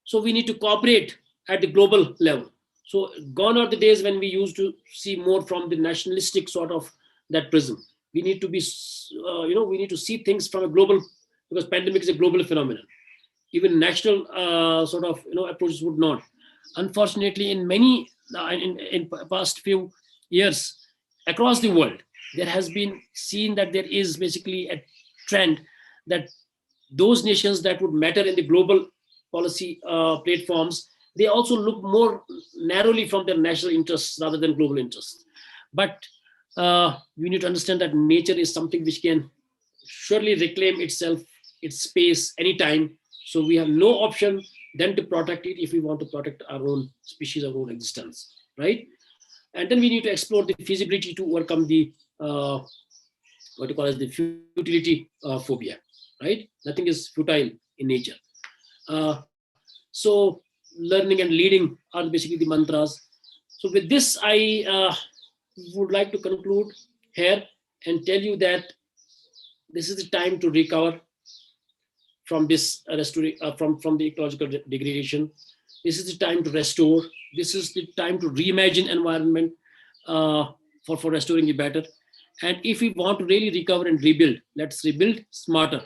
So we need to cooperate at the global level. So gone are the days when we used to see more from the nationalistic sort of that prism. We need to be, we need to see things from a global, because pandemic is a global phenomenon. Even national approaches would not. Unfortunately, in many, in past few years across the world, there has been seen that there is basically a trend that those nations that would matter in the global policy platforms, they also look more narrowly from their national interests rather than global interests. But we need to understand that nature is something which can surely reclaim itself, its space anytime. So we have no option than to protect it if we want to protect our own species, our own existence, right? And then we need to explore the feasibility to overcome the what you call as the futility phobia, right? Nothing is futile in nature. So learning and leading are basically the mantras. So with this, I would like to conclude here and tell you that this is the time to recover from this from the ecological degradation. This is the time to restore. This is the time to reimagine environment for restoring it better. And if we want to really recover and rebuild, let's rebuild smarter.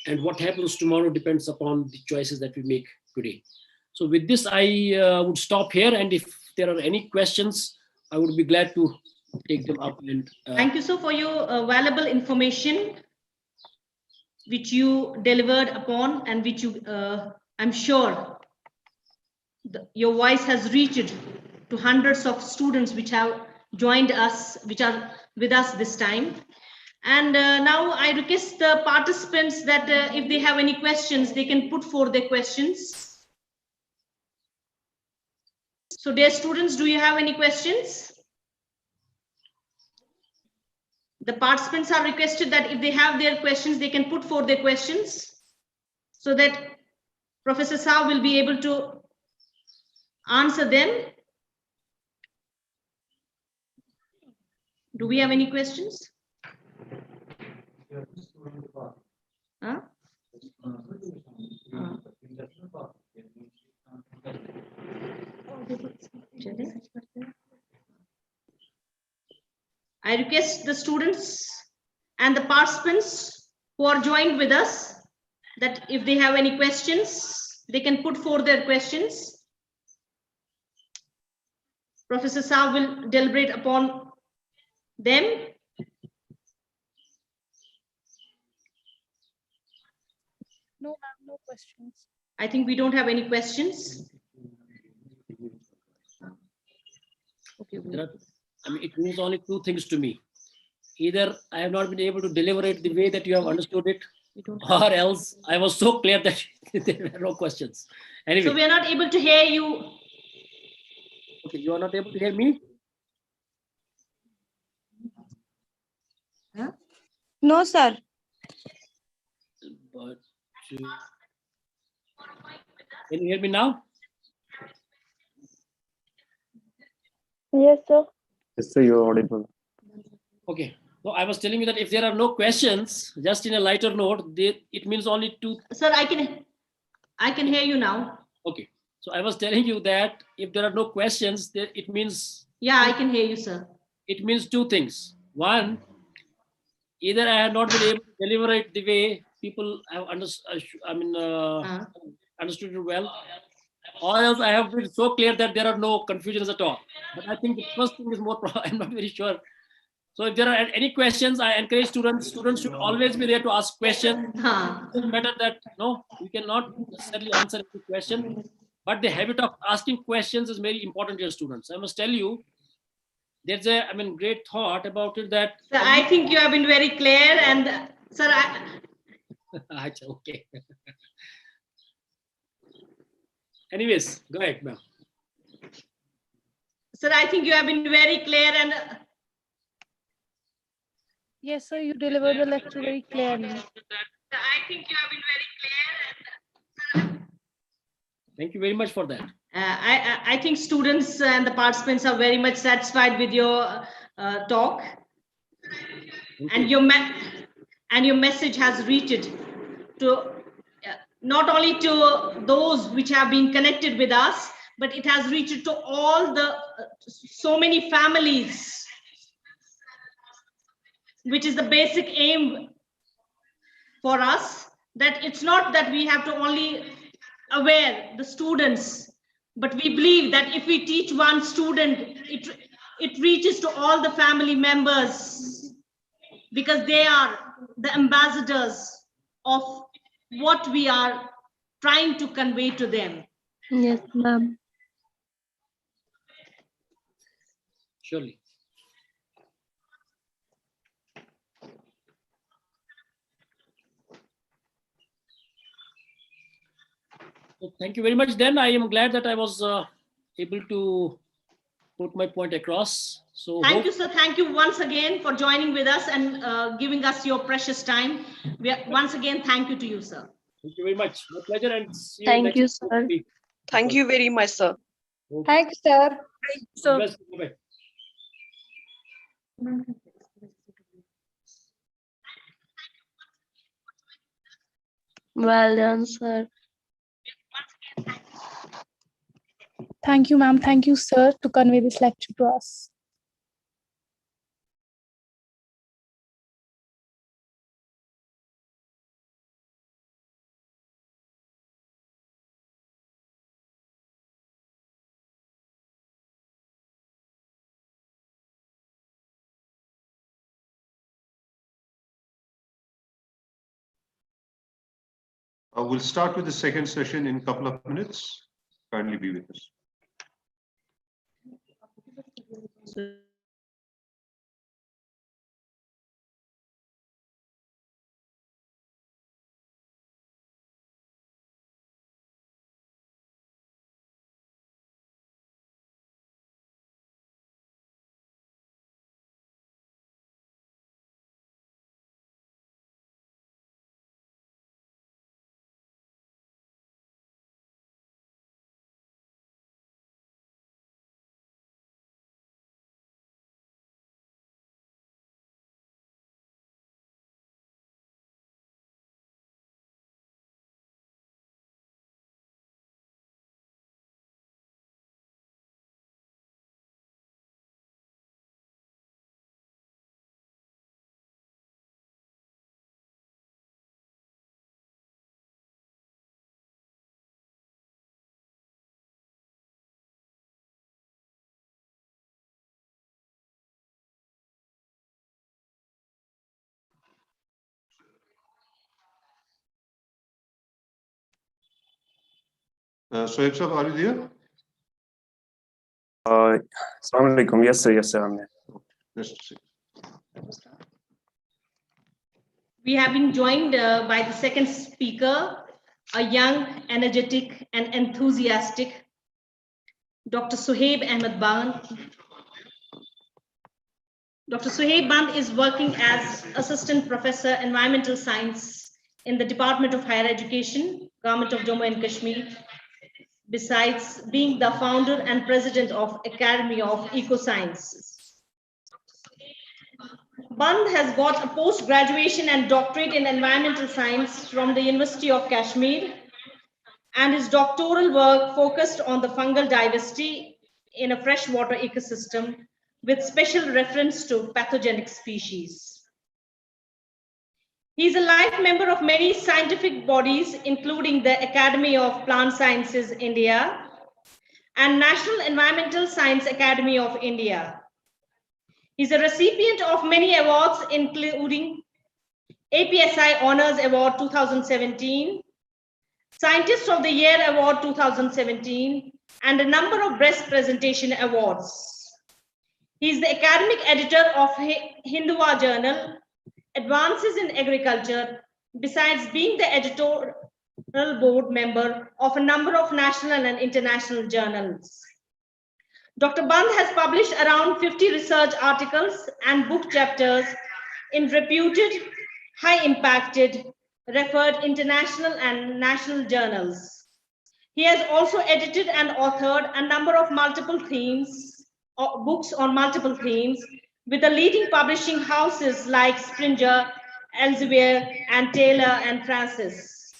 And what happens tomorrow depends upon the choices that we make today. So with this, I would stop here. And if there are any questions, I would be glad to take them up. And thank you so for your valuable information, which you delivered upon, and which you, I'm sure, your voice has reached to hundreds of students which have joined us, which are with us this time. And now I request the participants that if they have any questions, they can put forth their questions. So dear students, do you have any questions? The participants are requested that if they have their questions, they can put forth their questions so that Professor Saw will be able to answer them. Do we have any questions? Huh? I request the students and the participants who are joined with us that if they have any questions, they can put forth their questions. Professor Saab will deliberate upon them. No, ma'am, no questions. I think we don't have any questions. Okay. It means only two things to me. Either I have not been able to deliver it the way that you have understood it, We don't or else I was so clear that there were no questions. Anyway, So we are not able to hear you. okay, you are not able to hear me? No, sir. But can you hear me now? Yes, sir. Yes, sir, you're audible. Okay. So I was telling you that if there are no questions, just in a lighter note, it means only two. Sir, I can hear you now. Okay. So I was telling you that if there are no questions, it means Yeah, I can hear you, sir. it means two things. One, either I have not been able to deliver it the way people have understood it well, or else I have been so clear that there are no confusions at all. But I think the first thing is more. I'm not very sure. So if there are any questions, I encourage students. Students should always be there to ask questions. Huh. It doesn't matter that no, you cannot necessarily answer every question, but the habit of asking questions is very important to your students. I must tell you, there's a great thought about it that Sir, I think you have been very clear, and sir, okay. Anyways, go ahead, ma'am. sir, I think you have been very clear, and Yes, sir. You delivered the lecture very clearly. I think you have been very clear. And Thank you very much for that. I think students and the participants are very much satisfied with your talk, and your message has reached to not only to those which have been connected with us, but it has reached to all the so many families, which is the basic aim for us. That it's not that we have to only aware the students, but we believe that if we teach one student, it reaches to all the family members, because they are the ambassadors of what we are trying to convey to them. Yes, ma'am. Surely. So thank you very much. Then I am glad that I was able to put my point across. So Thank you, sir. Thank you once again for joining with us and giving us your precious time. Once again, thank you to you, sir. Thank you very much. My pleasure, and see you Thank next you, week. sir. Thank you very much, sir. Okay. Thank you, sir. So, bye-bye. Well done, sir. Thank you, ma'am. Thank you, sir, to convey this lecture to us. We'll start with the second session in a couple of minutes. Kindly be with us. Sohaib sir, are you there? Assalamu alaikum. Yes, sir. Yes, sir. I'm here. Just a second. We have been joined by the second speaker, a young, energetic, and enthusiastic Dr. Sohaib Ahmed Band. Dr. Sohaib Band is working as Assistant Professor Environmental Science in the Department of Higher Education, Government of Jammu and Kashmir, besides being the founder and president of Academy of Ecosciences. Band has got a post-graduation and doctorate in environmental science from the University of Kashmir, and his doctoral work focused on the fungal diversity in a freshwater ecosystem with special reference to pathogenic species. He is a life member of many scientific bodies, including the Academy of Plant Sciences India and National Environmental Science Academy of India. He's a recipient of many awards, including APSI Honors Award 2017, Scientist of the Year Award 2017, and a number of Breast Presentation Awards. He is the academic editor of Hindua Journal, Advances in Agriculture, besides being the editorial board member of a number of national and international journals. Dr. Band has published around 50 research articles and book chapters in reputed, high-impacted, referred international and national journals. He has also edited and authored a number of multiple themes, books on multiple themes, with the leading publishing houses like Springer, Elsevier, and Taylor and Francis.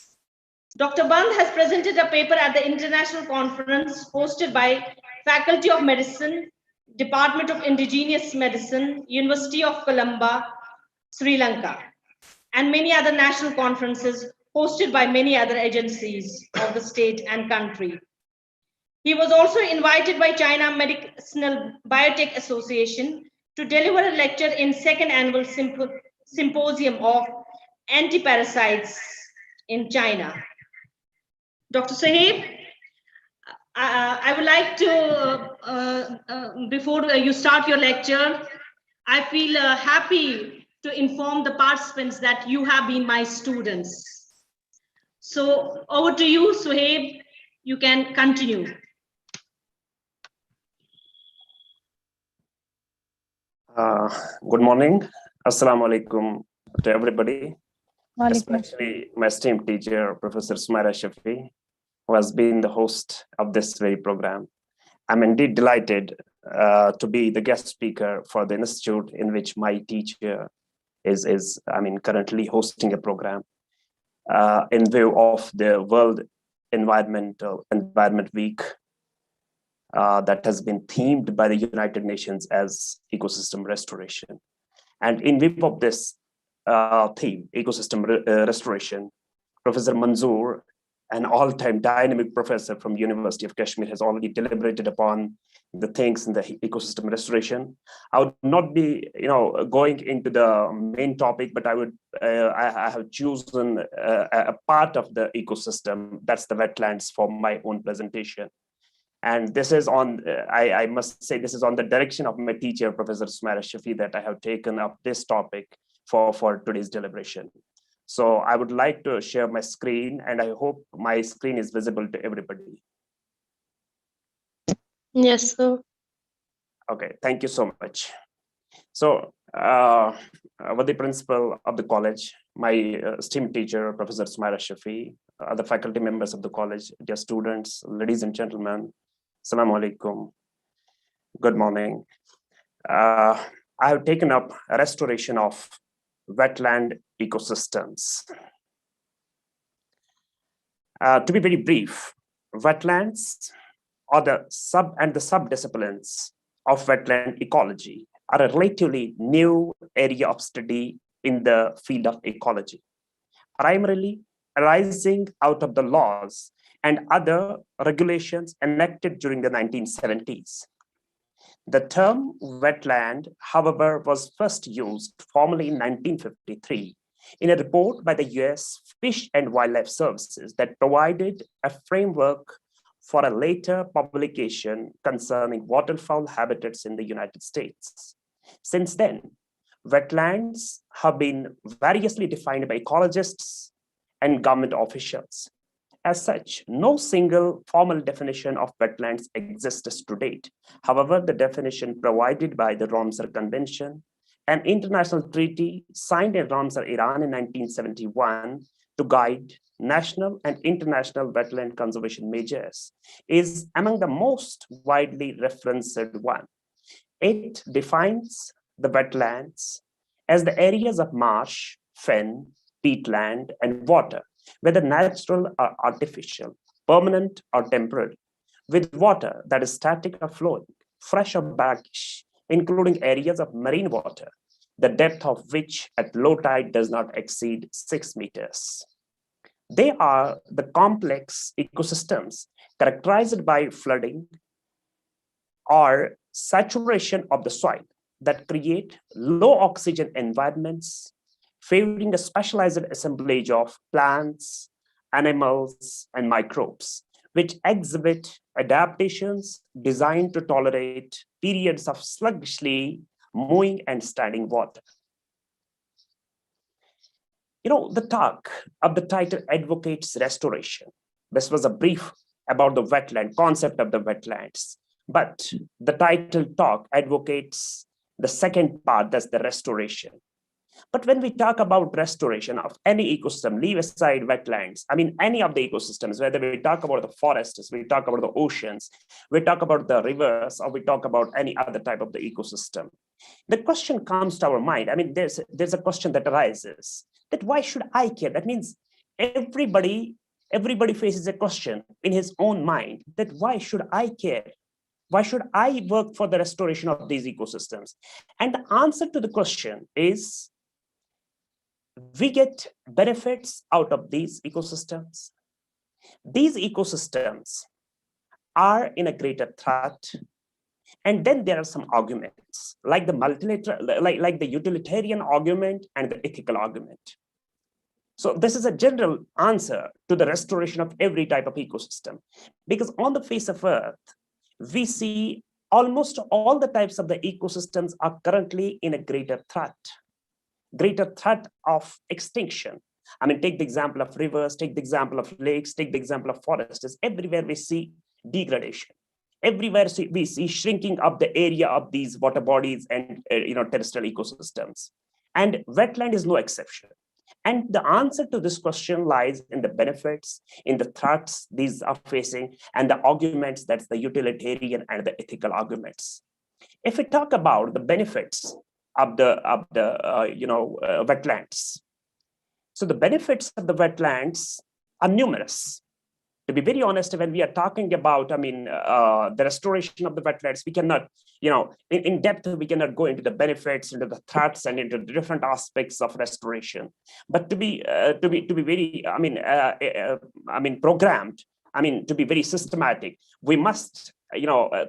Dr. Band has presented a paper at the international conference hosted by Faculty of Medicine, Department of Indigenous Medicine, University of Colombo, Sri Lanka, and many other national conferences hosted by many other agencies of the state and country. He was also invited by China Medicinal Biotech Association to deliver a lecture in second annual symposium of anti-parasites in China. Dr. Sohaib, I would like to, before you start your lecture, I feel happy to inform the participants that you have been my students. So over to you, Sohaib, you can continue. Good morning. Assalamu alaikum to everybody, Walaikum. especially my esteemed teacher, Professor Sumaira Shafi, who has been the host of this very program. I'm indeed delighted to be the guest speaker for the institute in which my teacher is currently hosting a program in view of the World Environment Week that has been themed by the United Nations as ecosystem restoration. And in view of this theme, ecosystem restoration, Professor Manzoor, an all-time dynamic professor from University of Kashmir, has already deliberated upon the things in the ecosystem restoration. I would not be, going into the main topic, but I have chosen a part of the ecosystem, that's the wetlands, for my own presentation. And this is on, I must say, this is on the direction of my teacher, Professor Sumaira Shafi, that I have taken up this topic for today's deliberation. So I would like to share my screen, and I hope my screen is visible to everybody. Yes, sir. Okay, thank you so much. So, with the principal of the college, my esteemed teacher, Professor Sumaira Shafi, other faculty members of the college, dear students, ladies and gentlemen, Assalamu alaikum. Good morning. I have taken up a restoration of wetland ecosystems. To be very brief, wetlands are the subdisciplines of wetland ecology are a relatively new area of study in the field of ecology, primarily arising out of the laws and other regulations enacted during the 1970s. The term wetland, however, was first used formally in 1953 in a report by the US Fish and Wildlife Services that provided a framework for a later publication concerning waterfowl habitats in the United States. Since then, wetlands have been variously defined by ecologists and government officials. As such, no single formal definition of wetlands exists to date. However, the definition provided by the Ramsar Convention, an international treaty signed in Ramsar, Iran in 1971 to guide national and international wetland conservation measures, is among the most widely referenced one. It defines the wetlands as the areas of marsh, fen, peatland, and water, whether natural or artificial, permanent or temporary, with water that is static or flowing, fresh or brackish, including areas of marine water, the depth of which at low tide does not exceed 6 meters. They are the complex ecosystems characterized by flooding or saturation of the soil that create low oxygen environments, favoring a specialized assemblage of plants, animals, and microbes, which exhibit adaptations designed to tolerate periods of sluggishly moving and standing water. The talk of the title advocates restoration. This was a brief about the wetland, concept of the wetlands. But the title talk advocates the second part, that's the restoration. But when we talk about restoration of any ecosystem, leave aside wetlands, any of the ecosystems, whether we talk about the forests, we talk about the oceans, we talk about the rivers, or we talk about any other type of the ecosystem, the question comes to our mind. There's a question that arises that why should I care? That means everybody faces a question in his own mind that why should I care? Why should I work for the restoration of these ecosystems? And the answer to the question is, we get benefits out of these ecosystems. These ecosystems are in a greater threat. And then there are some arguments, like the multilateral, like the utilitarian argument and the ethical argument. So this is a general answer to the restoration of every type of ecosystem, because on the face of Earth, we see almost all the types of the ecosystems are currently in a greater threat of extinction. Take the example of rivers, take the example of lakes, take the example of forests. Everywhere we see degradation. Everywhere we see shrinking of the area of these water bodies and terrestrial ecosystems. And wetland is no exception. And the answer to this question lies in the benefits, in the threats these are facing, and the arguments, that's the utilitarian and the ethical arguments. If we talk about the benefits of the wetlands, so the benefits of the wetlands are numerous. To be very honest, when we are talking about, the restoration of the wetlands, we cannot, in depth, we cannot go into the benefits, into the threats, and into the different aspects of restoration. But to be very, programmed, to be very systematic, we must,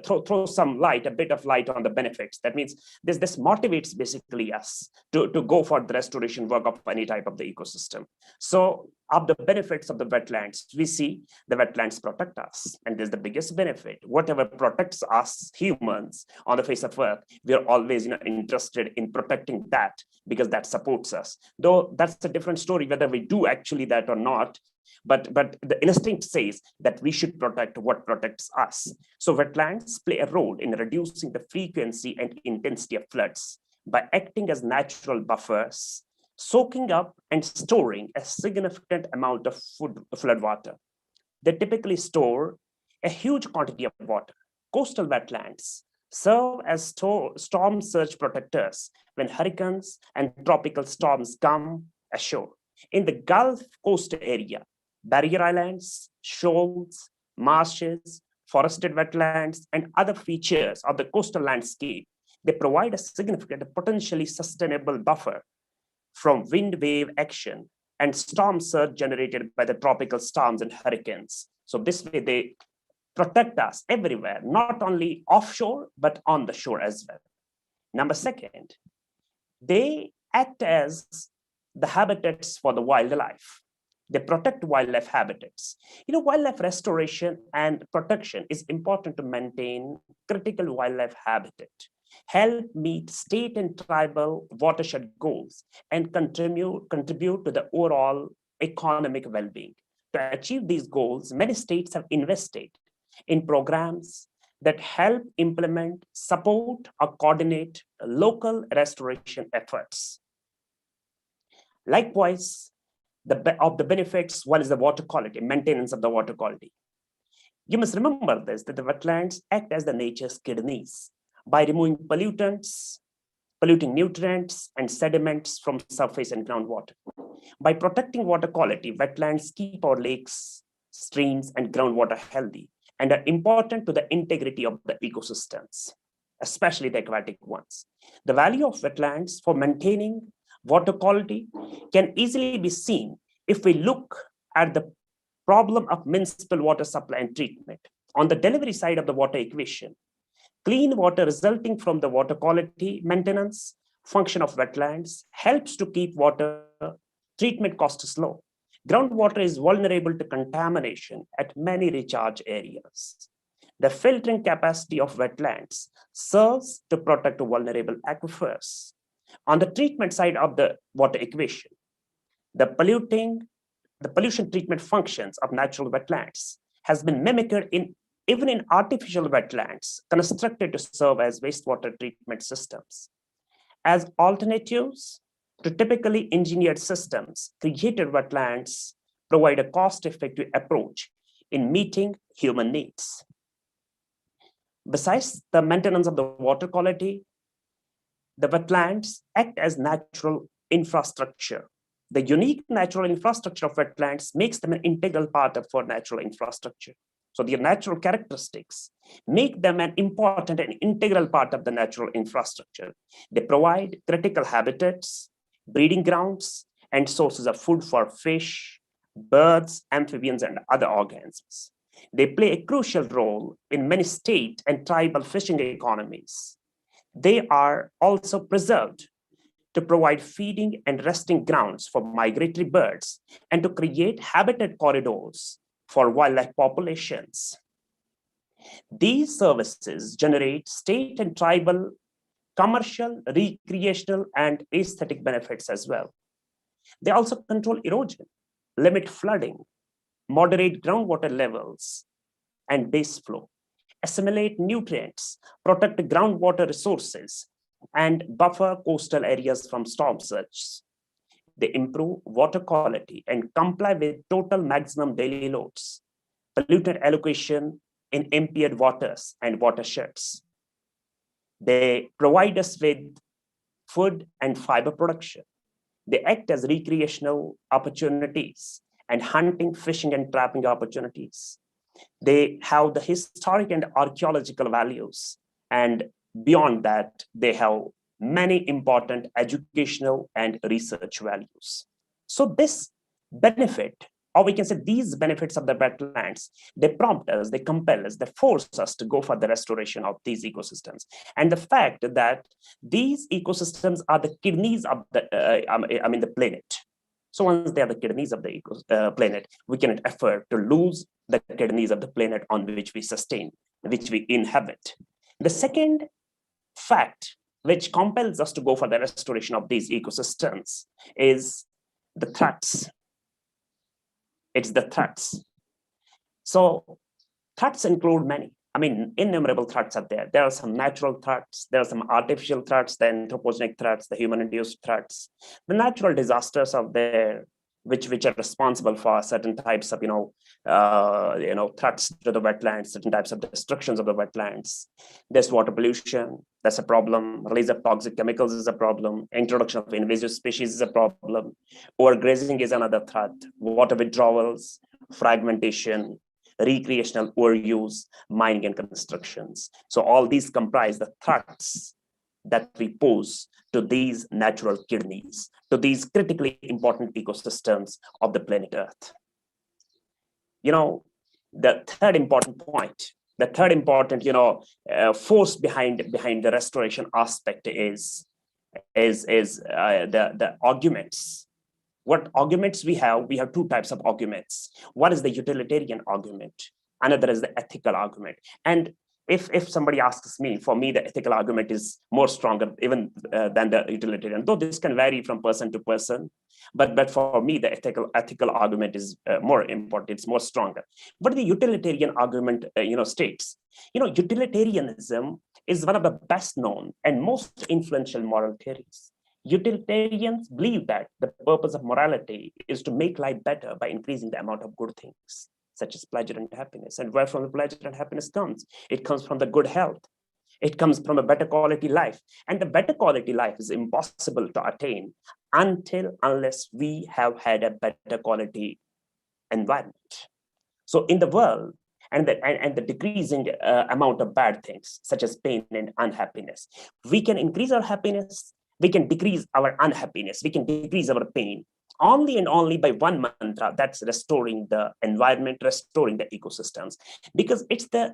throw some light, a bit of light on the benefits. That means this motivates basically us to go for the restoration work of any type of the ecosystem. So of the benefits of the wetlands, we see the wetlands protect us. And there's the biggest benefit. Whatever protects us humans on the face of Earth, we are always interested in protecting that, because that supports us. Though that's a different story, whether we do actually that or not. But the instinct says that we should protect what protects us. So wetlands play a role in reducing the frequency and intensity of floods by acting as natural buffers, soaking up and storing a significant amount of flood water. They typically store a huge quantity of water. Coastal wetlands serve as storm surge protectors when hurricanes and tropical storms come ashore. In the Gulf Coast area, barrier islands, shoals, marshes, forested wetlands, and other features of the coastal landscape, they provide a significant, potentially sustainable buffer from wind wave action and storm surge generated by the tropical storms and hurricanes. So this way they protect us everywhere, not only offshore, but on the shore as well. Number second, they act as the habitats for the wildlife. They protect wildlife habitats. Wildlife restoration and protection is important to maintain critical wildlife habitat, help meet state and tribal watershed goals, and contribute to the overall economic well-being. To achieve these goals, many states have invested in programs that help implement, support, or coordinate local restoration efforts. Likewise, of the benefits, one is the water quality, maintenance of the water quality. You must remember this, that the wetlands act as the nature's kidneys by removing polluting nutrients and sediments from surface and groundwater. By protecting water quality, wetlands keep our lakes, streams, and groundwater healthy and are important to the integrity of the ecosystems, especially the aquatic ones. The value of wetlands for maintaining water quality can easily be seen if we look at the problem of municipal water supply and treatment. On the delivery side of the water equation, clean water resulting from the water quality maintenance function of wetlands helps to keep water treatment costs low. Groundwater is vulnerable to contamination at many recharge areas. The filtering capacity of wetlands serves to protect vulnerable aquifers. On the treatment side of the water equation, the pollution treatment functions of natural wetlands has been mimicked even in artificial wetlands constructed to serve as wastewater treatment systems. As alternatives to typically engineered systems, created wetlands provide a cost-effective approach in meeting human needs. Besides the maintenance of the water quality, the wetlands act as natural infrastructure. The unique natural infrastructure of wetlands makes them an integral part of our natural infrastructure. So their natural characteristics make them an important and integral part of the natural infrastructure. They provide critical habitats, breeding grounds, and sources of food for fish, birds, amphibians, and other organisms. They play a crucial role in many state and tribal fishing economies. They are also preserved to provide feeding and resting grounds for migratory birds and to create habitat corridors for wildlife populations. These services generate state and tribal, commercial, recreational, and aesthetic benefits as well. They also control erosion, limit flooding, moderate groundwater levels and base flow, assimilate nutrients, protect groundwater resources, and buffer coastal areas from storm surge. They improve water quality and comply with total maximum daily loads, pollutant allocation in impaired waters and watersheds. They provide us with food and fiber production. They act as recreational opportunities and hunting, fishing, and trapping opportunities. They have the historic and archaeological values, and beyond that, they have many important educational and research values. So this benefit, or we can say these benefits of the wetlands, they prompt us, they compel us, they force us to go for the restoration of these ecosystems. And the fact that these ecosystems are the kidneys of the planet. So once they are the kidneys of the planet, we cannot afford to lose the kidneys of the planet on which we sustain, which we inhabit. The second fact which compels us to go for the restoration of these ecosystems is the threats. It's the threats. So threats include many. Innumerable threats are there. There are some natural threats, there are some artificial threats, the anthropogenic threats, the human-induced threats. The natural disasters are there, which are responsible for certain types of threats to the wetlands, certain types of destructions of the wetlands. There's water pollution, that's a problem. Release of toxic chemicals is a problem. Introduction of invasive species is a problem. Overgrazing is another threat. Water withdrawals, fragmentation, recreational overuse, mining and constructions. So all these comprise the threats that we pose to these natural kidneys, to these critically important ecosystems of the planet Earth. The third important point, the third important force behind the restoration aspect is the arguments What arguments we have two types of arguments. One is the utilitarian argument, another is the ethical argument. And if somebody asks me, for me, the ethical argument is more stronger even than the utilitarian, though this can vary from person to person. But for me, the ethical argument is more important. It's more stronger. But the utilitarian argument, states, utilitarianism is one of the best known and most influential moral theories. Utilitarians believe that the purpose of morality is to make life better by increasing the amount of good things, such as pleasure and happiness. And where from the pleasure and happiness comes? It comes from the good health. It comes from a better quality life. And the better quality life is impossible to attain unless we have had a better quality environment. So in the world, and the decreasing amount of bad things, such as pain and unhappiness, we can increase our happiness, we can decrease our unhappiness, we can decrease our pain, only and only by one mantra, that's restoring the environment, restoring the ecosystems, because it's the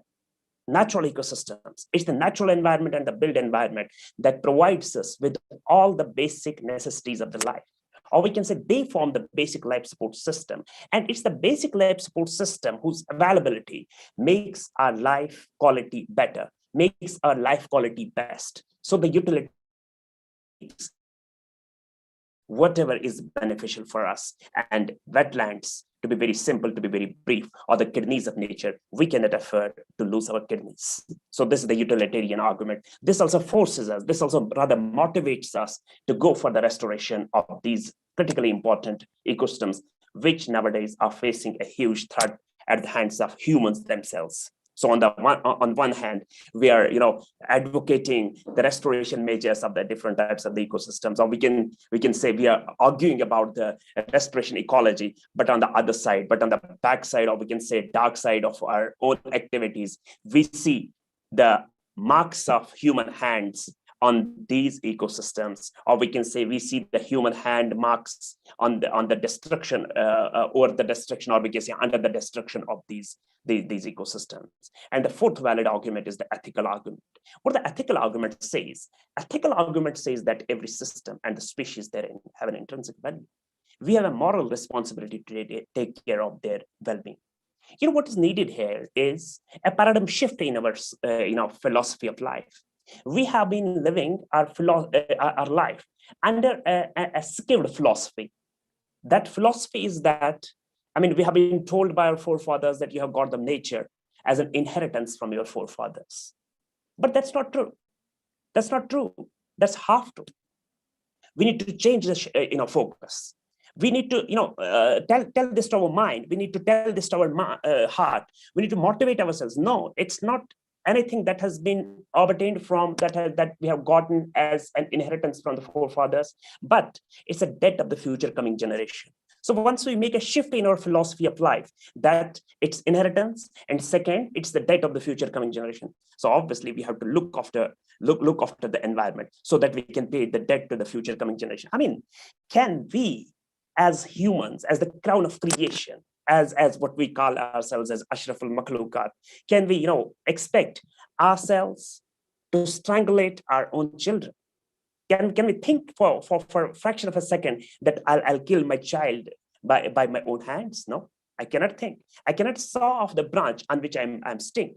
natural ecosystems, it's the natural environment and the built environment that provides us with all the basic necessities of the life. Or we can say they form the basic life support system. And it's the basic life support system whose availability makes our life quality better, makes our life quality best. So the utility, whatever is beneficial for us. And wetlands, to be very simple, to be very brief, are the kidneys of nature. We cannot afford to lose our kidneys. So this is the utilitarian argument. This also forces us, this also rather motivates us to go for the restoration of these critically important ecosystems, which nowadays are facing a huge threat at the hands of humans themselves. So on one hand, we are advocating the restoration measures of the different types of the ecosystems, or we can say we are arguing about the restoration ecology, but on the other side, but on the back side, or we can say dark side of our own activities, we see the marks of human hands on these ecosystems, or we can say we see the human hand marks on the destruction or the destruction, or we can say under the destruction of these ecosystems. And the fourth valid argument is the ethical argument. What the ethical argument says that every system and the species therein have an intrinsic value. We have a moral responsibility to take care of their well-being. What is needed here is a paradigm shift in our philosophy of life. We have been living our life under a skewed philosophy. That philosophy is that, we have been told by our forefathers that you have got the nature as an inheritance from your forefathers. But that's not true. That's not true. That's half true. We need to change the focus. We need to tell this to our mind. We need to tell this to our heart. We need to motivate ourselves. No, it's not anything that has been obtained from that we have gotten as an inheritance from the forefathers, but it's a debt of the future coming generation. So once we make a shift in our philosophy of life, that it's inheritance, and second, it's the debt of the future coming generation. So obviously we have to look after the environment so that we can pay the debt to the future coming generation. Can we as humans, as the crown of creation, as what we call ourselves as Ashraful Makhlukat, can we expect ourselves to strangulate our own children? Can we think for a fraction of a second that I'll kill my child by my own hands? No, I cannot think. I cannot saw off the branch on which I'm sting.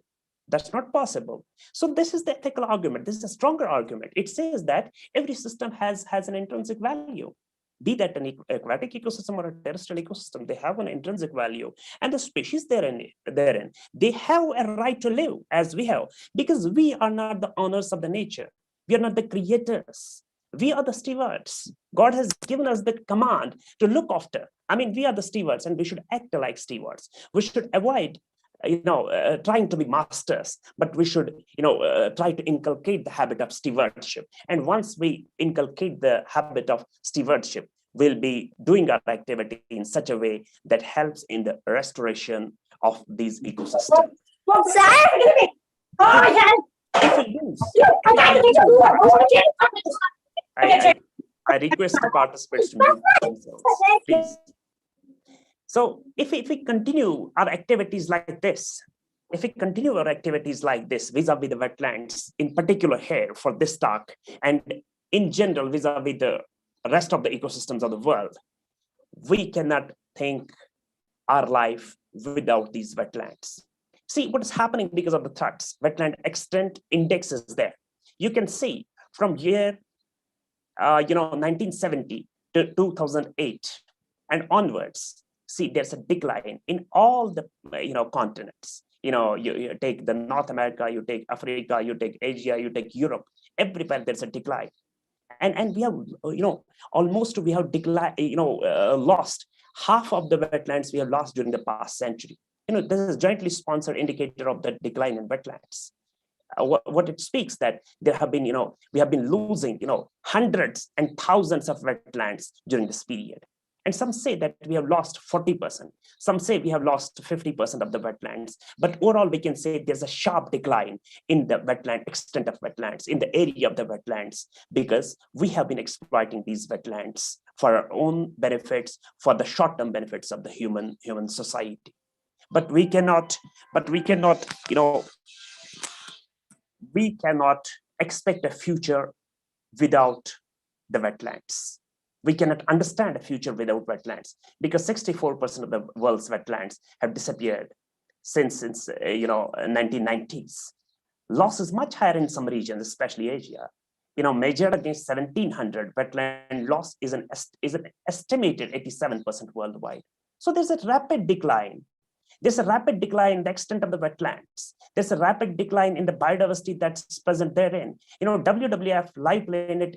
That's not possible. So this is the ethical argument. This is a stronger argument. It says that every system has an intrinsic value. Be that an aquatic ecosystem or a terrestrial ecosystem, they have an intrinsic value. And the species therein, they have a right to live as we have, because we are not the owners of the nature. We are not the creators. We are the stewards. God has given us the command to look after. We are the stewards, and we should act like stewards. We should avoid trying to be masters, but we should, try to inculcate the habit of stewardship. And once we inculcate the habit of stewardship, we'll be doing our activity in such a way that helps in the restoration of these ecosystems. I request the participants to mute themselves, please. So if we continue our activities like this, vis-a-vis the wetlands, in particular here for this talk, and in general vis-a-vis the rest of the ecosystems of the world, we cannot think our life without these wetlands. See what is happening because of the threats. Wetland extent index is there. You can see from year 1970 to 2008 and onwards. See, there's a decline in all the continents. You take the North America, you take Africa, you take Asia, you take Europe. Everywhere there's a decline, and we have almost we have lost half of the wetlands we have lost during the past century. This is a jointly sponsored indicator of the decline in wetlands. What it speaks that there have been, we have been losing, hundreds and thousands of wetlands during this period. And some say that we have lost 40%. Some say we have lost 50% of the wetlands. But overall, we can say there's a sharp decline in the wetland extent of wetlands, in the area of the wetlands, because we have been exploiting these wetlands for our own benefits, for the short-term benefits of the human society. But we cannot expect a future without the wetlands. We cannot understand a future without wetlands, because 64% of the world's wetlands have disappeared since 1990s. Loss is much higher in some regions, especially Asia. Measured against 1,700, wetland loss is an estimated 87% worldwide. So there's a rapid decline. There's a rapid decline in the extent of the wetlands. There's a rapid decline in the biodiversity that's present therein. WWF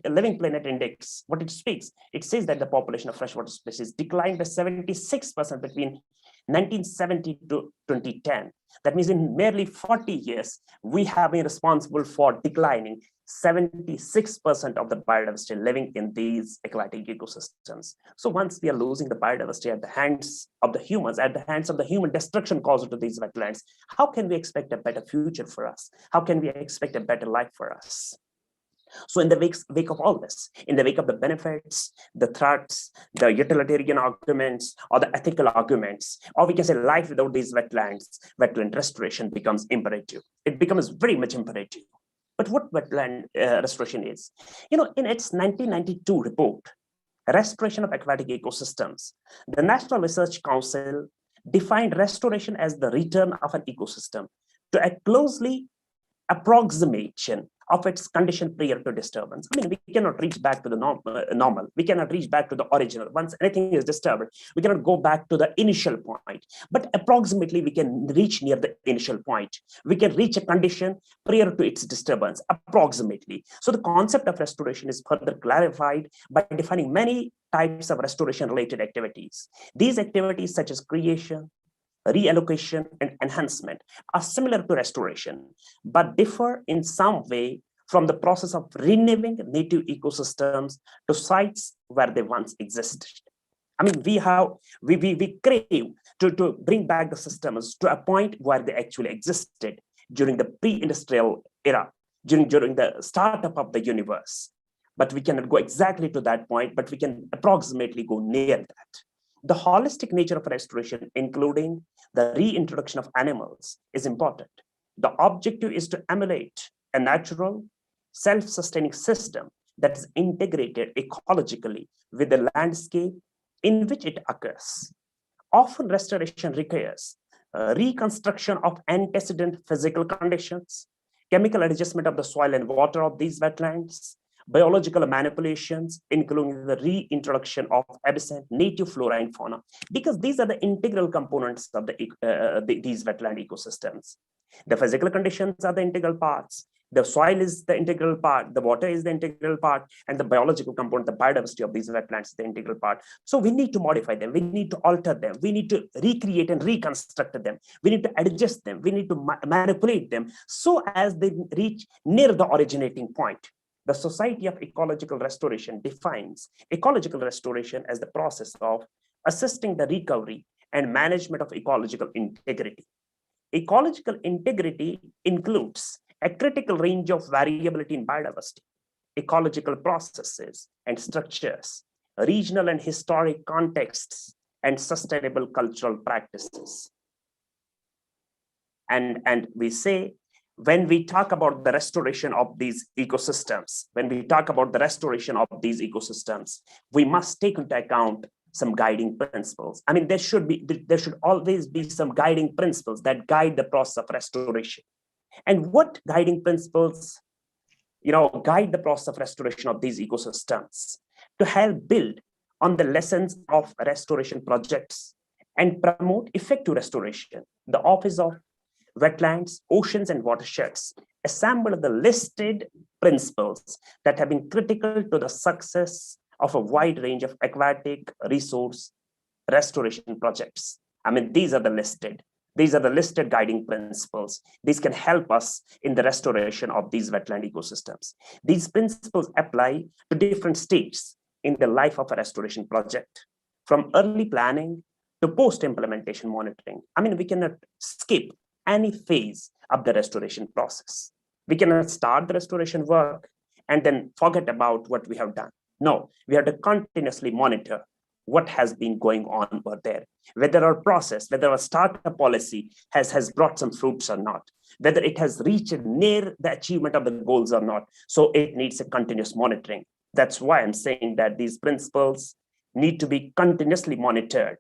Living Planet Index, what it speaks, it says that the population of freshwater species declined by 76% between 1970 to 2010. That means in merely 40 years, we have been responsible for declining 76% of the biodiversity living in these aquatic ecosystems. So once we are losing the biodiversity at the hands of the humans, at the hands of the human destruction caused to these wetlands, how can we expect a better future for us? How can we expect a better life for us? So in the wake of all this, in the wake of the benefits, the threats, the utilitarian arguments, or the ethical arguments, or we can say life without these wetlands, wetland restoration becomes imperative. It becomes very much imperative. But what wetland restoration is? In its 1992 report, Restoration of Aquatic Ecosystems, the National Research Council defined restoration as the return of an ecosystem to a closely approximation of its condition prior to disturbance. I mean, we cannot reach back to the normal. We cannot reach back to the original. Once anything is disturbed, we cannot go back to the initial point. But approximately, we can reach near the initial point. We can reach a condition prior to its disturbance, approximately. So the concept of restoration is further clarified by defining many types of restoration-related activities. These activities, such as creation, reallocation, and enhancement, are similar to restoration, but differ in some way from the process of renaming native ecosystems to sites where they once existed. I mean, we crave to bring back the systems to a point where they actually existed during the pre-industrial era, during the startup of the universe. But we cannot go exactly to that point, but we can approximately go near that. The holistic nature of restoration, including the reintroduction of animals, is important. The objective is to emulate a natural, self-sustaining system that is integrated ecologically with the landscape in which it occurs. Often restoration requires reconstruction of antecedent physical conditions, chemical adjustment of the soil and water of these wetlands, biological manipulations, including the reintroduction of absent native flora and fauna, because these are the integral components of these wetland ecosystems. The physical conditions are the integral parts. The soil is the integral part, the water is the integral part, and the biological component, the biodiversity of these wetlands is the integral part. So we need to modify them, we need to alter them, we need to recreate and reconstruct them, we need to adjust them, we need to manipulate them so as they reach near the originating point. The Society of Ecological Restoration defines ecological restoration as the process of assisting the recovery and management of ecological integrity. Ecological integrity includes a critical range of variability in biodiversity, ecological processes and structures, regional and historic contexts, and sustainable cultural practices. And we say, when we talk about the restoration of these ecosystems, we must take into account some guiding principles. I mean, there should always be some guiding principles that guide the process of restoration. And what guiding principles, guide the process of restoration of these ecosystems to help build on the lessons of restoration projects and promote effective restoration. The Office of Wetlands, Oceans and Watersheds assembled the listed principles that have been critical to the success of a wide range of aquatic resource restoration projects. I mean, these are the listed guiding principles. These can help us in the restoration of these wetland ecosystems. These principles apply to different stages in the life of a restoration project, from early planning to post-implementation monitoring. I mean, we cannot skip any phase of the restoration process. We cannot start the restoration work and then forget about what we have done. No, we have to continuously monitor what has been going on over there, whether our process, whether our startup policy has brought some fruits or not, whether it has reached near the achievement of the goals or not. So it needs a continuous monitoring. That's why I'm saying that these principles need to be continuously monitored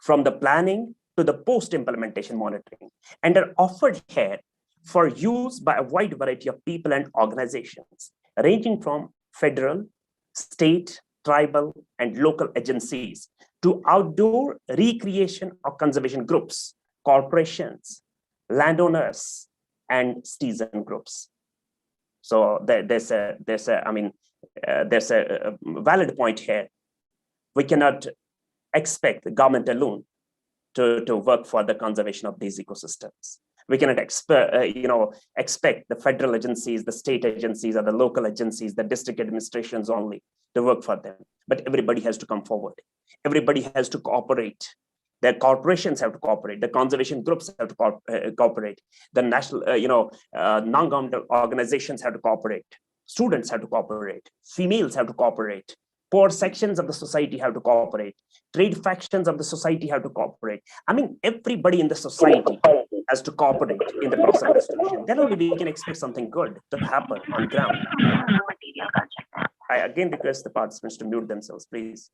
from the planning to the post-implementation monitoring, and are offered here for use by a wide variety of people and organizations, ranging from federal, state, tribal, and local agencies to outdoor recreation or conservation groups, corporations, landowners, and citizen groups. So there's a valid point here. We cannot expect the government alone to work for the conservation of these ecosystems. We cannot expect the federal agencies, the state agencies, or the local agencies, the district administrations only to work for them. But everybody has to come forward. Everybody has to cooperate. The corporations have to cooperate. The conservation groups have to cooperate. The national, non-governmental organizations have to cooperate. Students have to cooperate. Females have to cooperate. Poor sections of the society have to cooperate. Trade factions of the society have to cooperate. I mean, everybody in the society has to cooperate in the process of restoration. Then only we can expect something good to happen on ground. I again request the participants to mute themselves, please.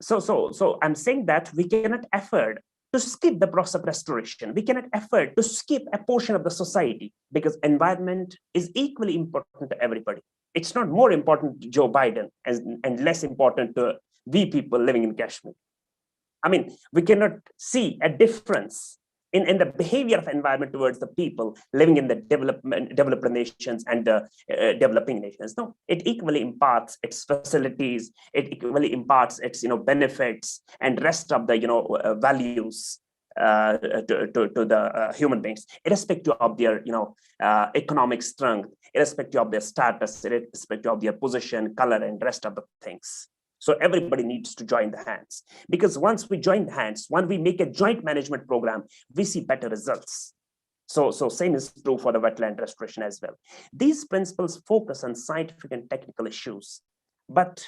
So I'm saying that we cannot afford to skip the process of restoration. We cannot afford to skip a portion of the society, because environment is equally important to everybody. It's not more important to Joe Biden and less important to we people living in Kashmir. I mean, we cannot see a difference in the behavior of environment towards the people living in the developed nations and the developing nations. No, it equally imparts its facilities, it equally imparts its benefits and rest of the values to the human beings, irrespective of their economic strength, irrespective of their status, irrespective of their position, color, and rest of the things. So everybody needs to join the hands, because once we join the hands, when we make a joint management program, we see better results. So same is true for the wetland restoration as well. These principles focus on scientific and technical issues, but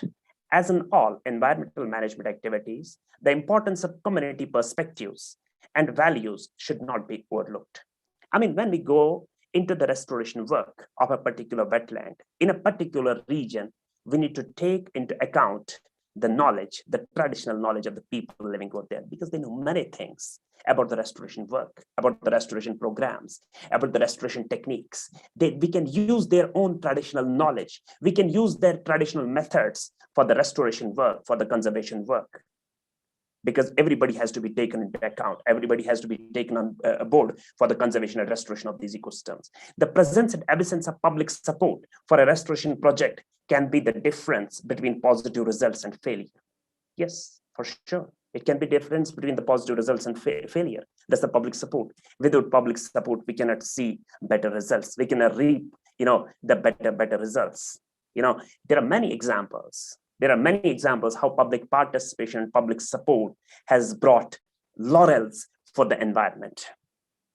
as in all environmental management activities, the importance of community perspectives and values should not be overlooked. I mean, when we go into the restoration work of a particular wetland in a particular region, we need to take into account the knowledge, the traditional knowledge of the people living over there, because they know many things about the restoration work, about the restoration programs, about the restoration techniques. We can use their own traditional knowledge. We can use their traditional methods for the restoration work, for the conservation work, because everybody has to be taken into account. Everybody has to be taken on board for the conservation and restoration of these ecosystems. The presence and absence of public support for a restoration project can be the difference between positive results and failure. Yes, for sure. It can be difference between the positive results and failure. That's the public support. Without public support, we cannot see better results. We cannot reap, the better results. There are many examples. There are many examples how public participation and public support has brought laurels for the environment.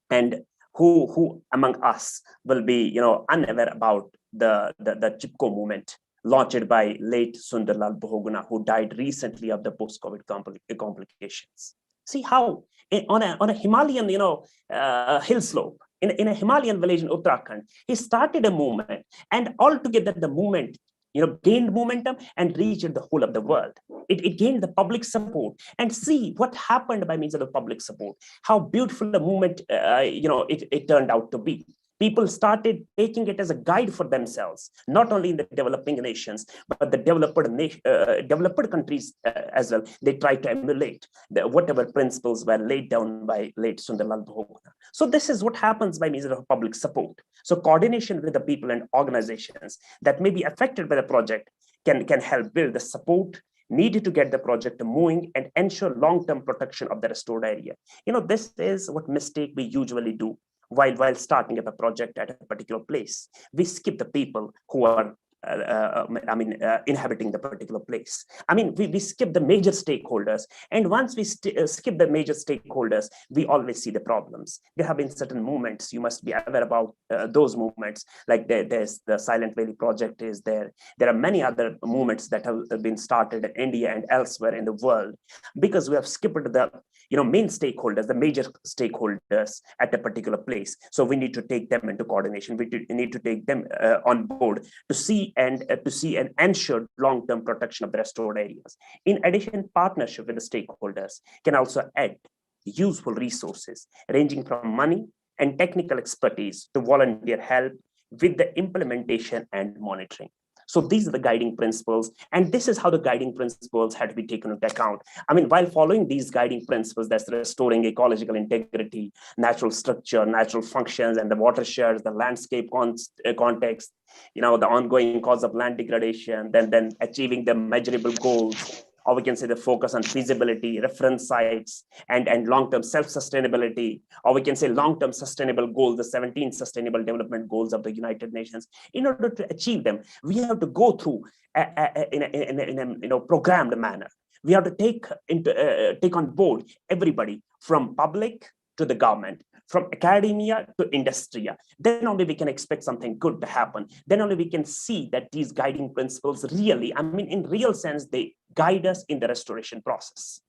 And who among us will be, unaware about the Chipko movement launched by late Sundarlal Bahuguna, who died recently of the post-COVID complications. See how on a Himalayan, hill slope, in a Himalayan village in Uttarakhand, he started a movement, and altogether the movement gained momentum and reached the whole of the world. It gained the public support, and see what happened by means of the public support, how beautiful the movement it turned out to be. People started taking it as a guide for themselves, not only in the developing nations, but the developed countries as well. They tried to emulate whatever principles were laid down by late Sundarlal Bhogna. So this is what happens by means of public support. So coordination with the people and organizations that may be affected by the project can help build the support needed to get the project moving and ensure long-term protection of the restored area. This is what mistake we usually do while starting up a project at a particular place. We skip the people who are inhabiting the particular place. We skip the major stakeholders, and once we skip the major stakeholders, we always see the problems. There have been certain movements, you must be aware about those movements, like there's the Silent Valley project is there. There are many other movements that have been started in India and elsewhere in the world, because we have skipped the main stakeholders, the major stakeholders at a particular place. So we need to take them into coordination. We need to take them on board to see and ensure long-term protection of the restored areas. In addition, partnership with the stakeholders can also add useful resources ranging from money and technical expertise to volunteer help with the implementation and monitoring. So these are the guiding principles, and this is how the guiding principles had to be taken into account. While following these guiding principles, that's restoring ecological integrity, natural structure, natural functions, and the watersheds, the landscape context, the ongoing cause of land degradation, then achieving the measurable goals, or we can say the focus on feasibility, reference sites, and long-term self-sustainability, or we can say long-term sustainable goals, the 17 sustainable development goals of the United Nations. In order to achieve them, we have to go through in a programmed manner. We have to take on board everybody, from public to the government, from academia to industry. Then only we can expect something good to happen. Then only we can see that these guiding principles really, in real sense, they guide us in the restoration process.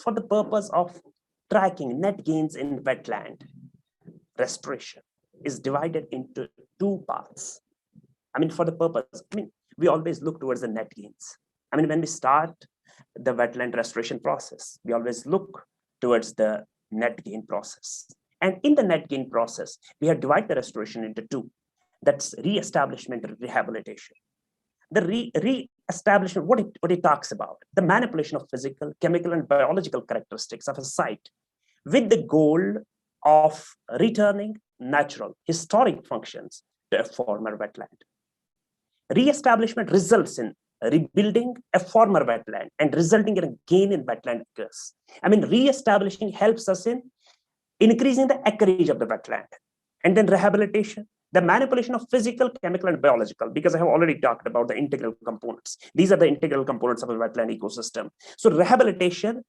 For the purpose of tracking net gains in wetland, restoration is divided into two parts. For the purpose, we always look towards the net gains. When we start the wetland restoration process, we always look towards the net gain process. And in the net gain process, we have divided the restoration into two. That's re-establishment and rehabilitation. The re-establishment, what it talks about, the manipulation of physical, chemical, and biological characteristics of a site with the goal of returning natural, historic functions to a former wetland. Re-establishment results in rebuilding a former wetland and resulting in a gain in wetland acres. Re-establishing helps us in increasing the acreage of the wetland. And then rehabilitation, the manipulation of physical, chemical, and biological, because I have already talked about the integral components. These are the integral components of a wetland ecosystem. So rehabilitation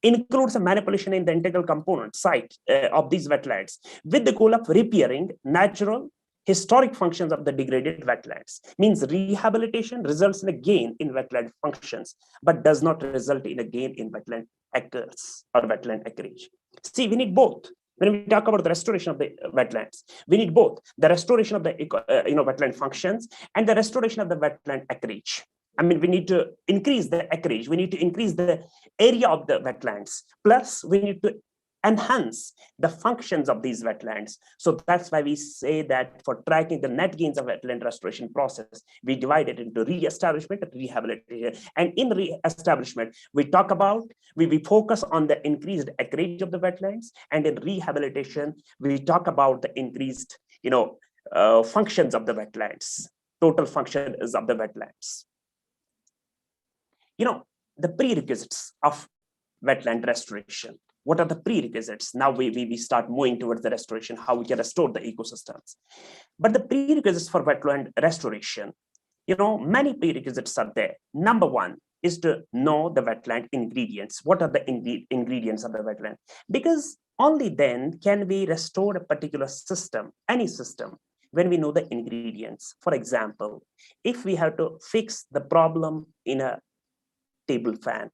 includes a manipulation in the integral component site of these wetlands with the goal of repairing natural, historic functions of the degraded wetlands. Means rehabilitation results in a gain in wetland functions, but does not result in a gain in wetland acres or wetland acreage. See, we need both. When we talk about the restoration of the wetlands, we need both the restoration of the wetland functions and the restoration of the wetland acreage. We need to increase the acreage. We need to increase the area of the wetlands. Plus, we need to enhance the functions of these wetlands. So that's why we say that for tracking the net gains of wetland restoration process, we divide it into re-establishment and rehabilitation. And in re-establishment, we talk about, we focus on the increased acreage of the wetlands. And in rehabilitation, we talk about the increased, functions of the wetlands, total functions of the wetlands. The prerequisites of wetland restoration. What are the prerequisites? Now we start moving towards the restoration, how we can restore the ecosystems. But the prerequisites for wetland restoration, many prerequisites are there. Number one is to know the wetland ingredients. What are the ingredients of the wetland? Because only then can we restore a particular system, any system, when we know the ingredients. For example, if we have to fix the problem in a table fan,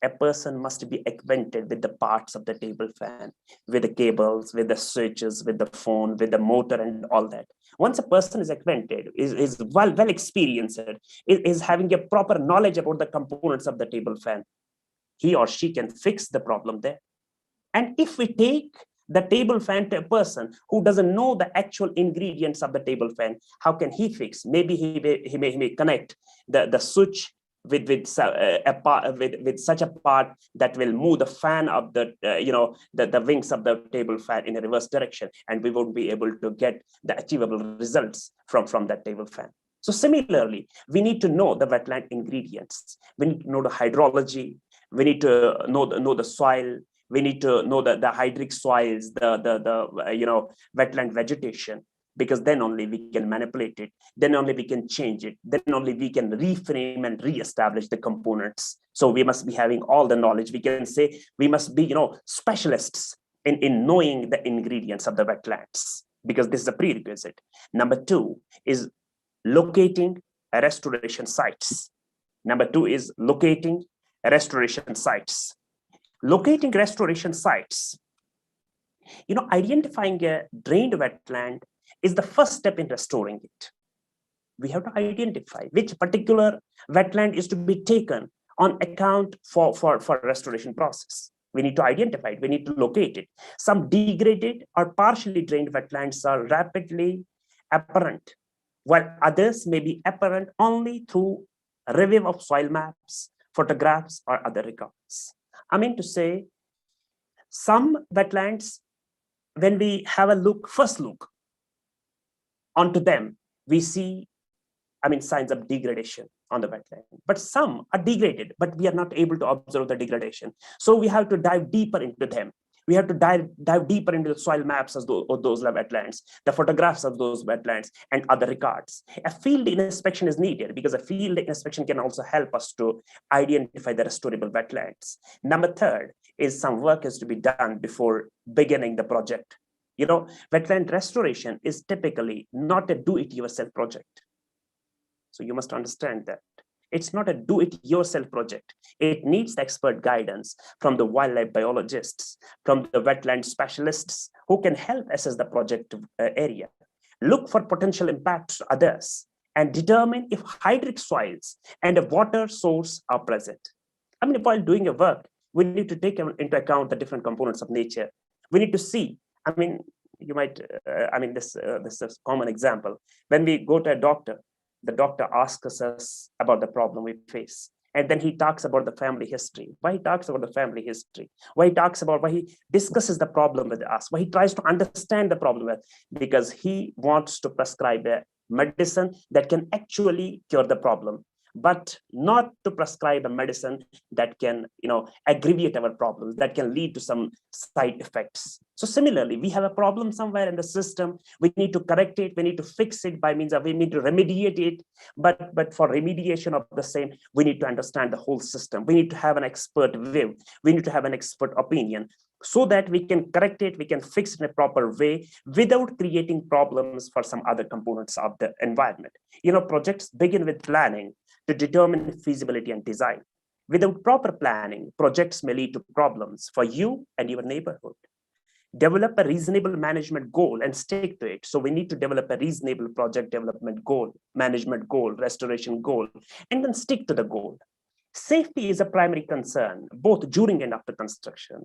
a person must be acquainted with the parts of the table fan, with the cables, with the switches, with the phone, with the motor and all that. Once a person is acquainted, is well experienced, is having a proper knowledge about the components of the table fan, he or she can fix the problem there. And if we take the table fan to a person who doesn't know the actual ingredients of the table fan, how can he fix? Maybe he may connect the switch with such a part that will move the fan of the the wings of the table fan in a reverse direction, and we won't be able to get the achievable results from that table fan. So similarly, we need to know the wetland ingredients. We need to know the hydrology. We need to know the soil. We need to know the hydric soils, the wetland vegetation, because then only we can manipulate it. Then only we can change it. Then only we can reframe and reestablish the components. So we must be having all the knowledge. We can say we must be, specialists in knowing the ingredients of the wetlands, because this is a prerequisite. Number 2 is locating restoration sites. Number 2 is locating restoration sites. Locating restoration sites, identifying a drained wetland is the first step in restoring it. We have to identify which particular wetland is to be taken on account for restoration process. We need to identify it. We need to locate it. Some degraded or partially drained wetlands are rapidly apparent, while others may be apparent only through a review of soil maps, photographs, or other records. I mean to say, some wetlands, when we have a first look onto them, we see, signs of degradation on the wetland. But some are degraded, but we are not able to observe the degradation. So we have to dive deeper into them. We have to dive deeper into the soil maps of those wetlands, the photographs of those wetlands, and other records. A field inspection is needed, because a field inspection can also help us to identify the restorable wetlands. Number 3 is some work has to be done before beginning the project. Wetland restoration is typically not a do-it-yourself project. So you must understand that. It's not a do-it-yourself project. It needs expert guidance from the wildlife biologists, from the wetland specialists who can help assess the project area, look for potential impacts to others, and determine if hydric soils and a water source are present. While doing a work, we need to take into account the different components of nature. We need to see, you might, this is a common example. When we go to a doctor, the doctor asks us about the problem we face. And then he talks about the family history. Why he talks about the family history? Why he discusses the problem with us? Why he tries to understand the problem? Because he wants to prescribe a medicine that can actually cure the problem, but not to prescribe a medicine that can, aggravate our problems, that can lead to some side effects. So similarly, we have a problem somewhere in the system. We need to correct it. We need to fix it by means of, we need to remediate it. But for remediation of the same, we need to understand the whole system. We need to have an expert view. We need to have an expert opinion, so that we can correct it, we can fix it in a proper way without creating problems for some other components of the environment. Projects begin with planning to determine feasibility and design. Without proper planning, projects may lead to problems for you and your neighborhood. Develop a reasonable management goal and stick to it. So we need to develop a reasonable project development goal, management goal, restoration goal, and then stick to the goal. Safety is a primary concern, both during and after construction.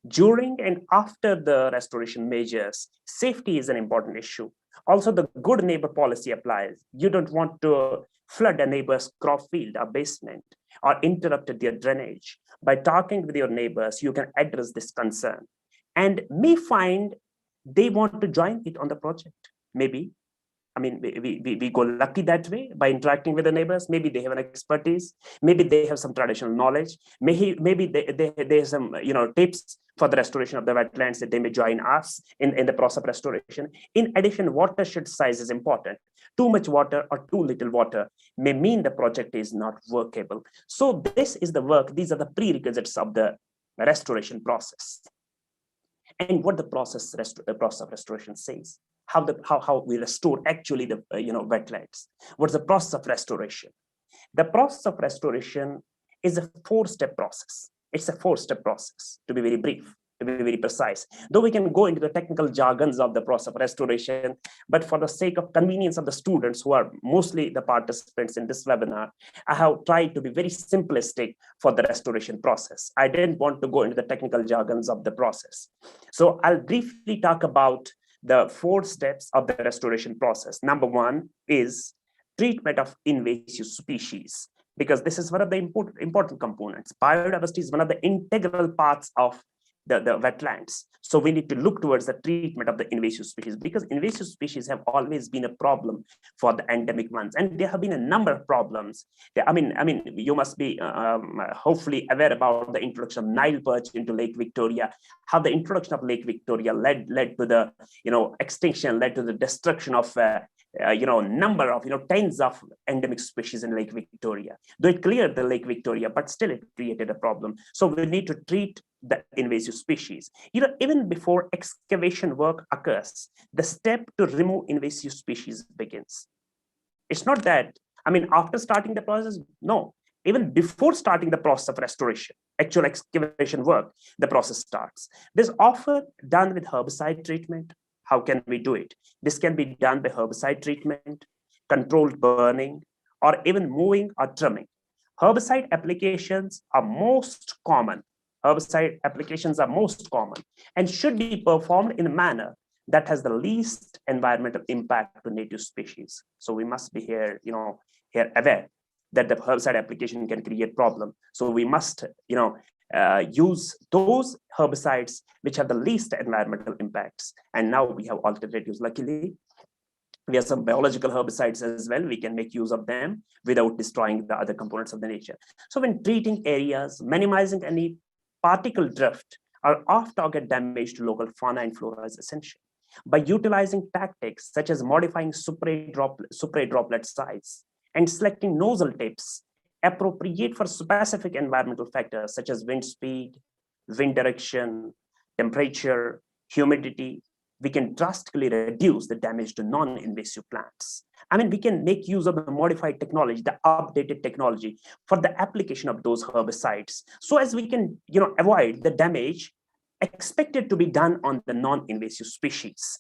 During and after the restoration measures, safety is an important issue. Also, the good neighbor policy applies. You don't want to flood a neighbor's crop field or basement or interrupt their drainage. By talking with your neighbors, you can address this concern and may find they want to join it on the project. Maybe. We go lucky that way by interacting with the neighbors. Maybe they have an expertise. Maybe they have some traditional knowledge. Maybe they have some tips for the restoration of the wetlands that they may join us in the process of restoration. In addition, watershed size is important. Too much water or too little water may mean the project is not workable. So this is the work. These are the prerequisites of the restoration process. And what the process of restoration says. How we restore actually the wetlands. What's the process of restoration? The process of restoration is a 4-step process. It's a 4-step process, to be very brief, to be very precise. Though we can go into the technical jargons of the process of restoration, but for the sake of convenience of the students who are mostly the participants in this webinar, I have tried to be very simplistic for the restoration process. I didn't want to go into the technical jargons of the process. So I'll briefly talk about the 4 steps of the restoration process. Number 1 is treatment of invasive species, because this is one of the important components. Biodiversity is one of the integral parts of the wetlands. So we need to look towards the treatment of the invasive species, because invasive species have always been a problem for the endemic ones. And there have been a number of problems. I mean, you must be hopefully aware about the introduction of Nile perch into Lake Victoria, how the introduction of Lake Victoria led to the, extinction, led to the destruction of number of, tens of endemic species in Lake Victoria. Though it cleared the Lake Victoria, but still it created a problem. So we need to treat the invasive species. Even before excavation work occurs, the step to remove invasive species begins. It's not that, after starting the process, no. Even before starting the process of restoration, actual excavation work, the process starts. This is often done with herbicide treatment. How can we do it? This can be done by herbicide treatment, controlled burning, or even mowing or trimming. Herbicide applications are most common. Herbicide applications are most common and should be performed in a manner that has the least environmental impact to native species. So we must be here aware that the herbicide application can create problem. So we must, use those herbicides which have the least environmental impacts. And now we have alternatives. Luckily, we have some biological herbicides as well. We can make use of them without destroying the other components of the nature. So when treating areas, minimizing any particle drift or off-target damage to local fauna and flora is essential. By utilizing tactics such as modifying spray droplet size and selecting nozzle tips appropriate for specific environmental factors such as wind speed, wind direction, temperature, humidity, we can drastically reduce the damage to non-invasive plants. We can make use of the modified technology, the updated technology for the application of those herbicides, so as we can, avoid the damage expected to be done on the non-invasive species.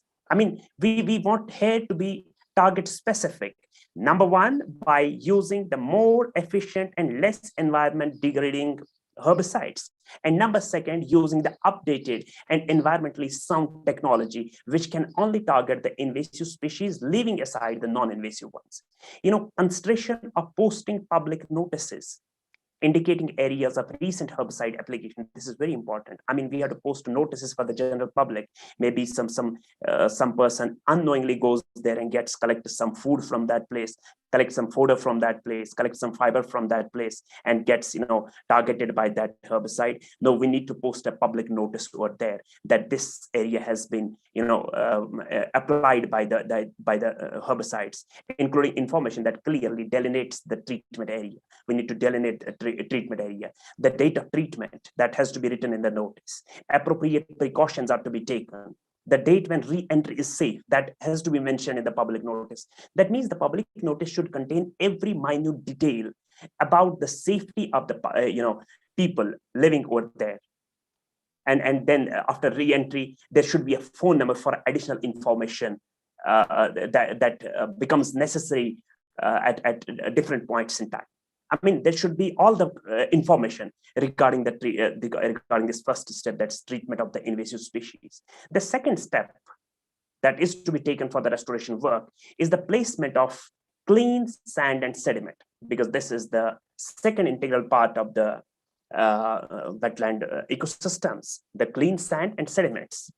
We want here to be target specific. Number 1, by using the more efficient and less environment degrading herbicides. And number 2, using the updated and environmentally sound technology, which can only target the invasive species, leaving aside the non-invasive ones. Consideration of posting public notices indicating areas of recent herbicide application. This is very important. We have to post notices for the general public. Maybe some person unknowingly goes there and collects some food from that place, collect some fodder from that place, collect some fiber from that place, and gets targeted by that herbicide. No, we need to post a public notice over there that this area has been applied by the herbicides, including information that clearly delineates the treatment area. We need to delineate a treatment area, the date of treatment that has to be written in the notice. Appropriate precautions are to be taken. The date when re-entry is safe, that has to be mentioned in the public notice. That means the public notice should contain every minute detail about the safety of the people living over there. And then after re-entry, there should be a phone number for additional information that becomes necessary at different points in time. There should be all the information regarding regarding this first step, that's treatment of the invasive species. The second step that is to be taken for the restoration work is the placement of clean sand and sediment, because this is the second integral part of the wetland ecosystems, the clean sand and sediments.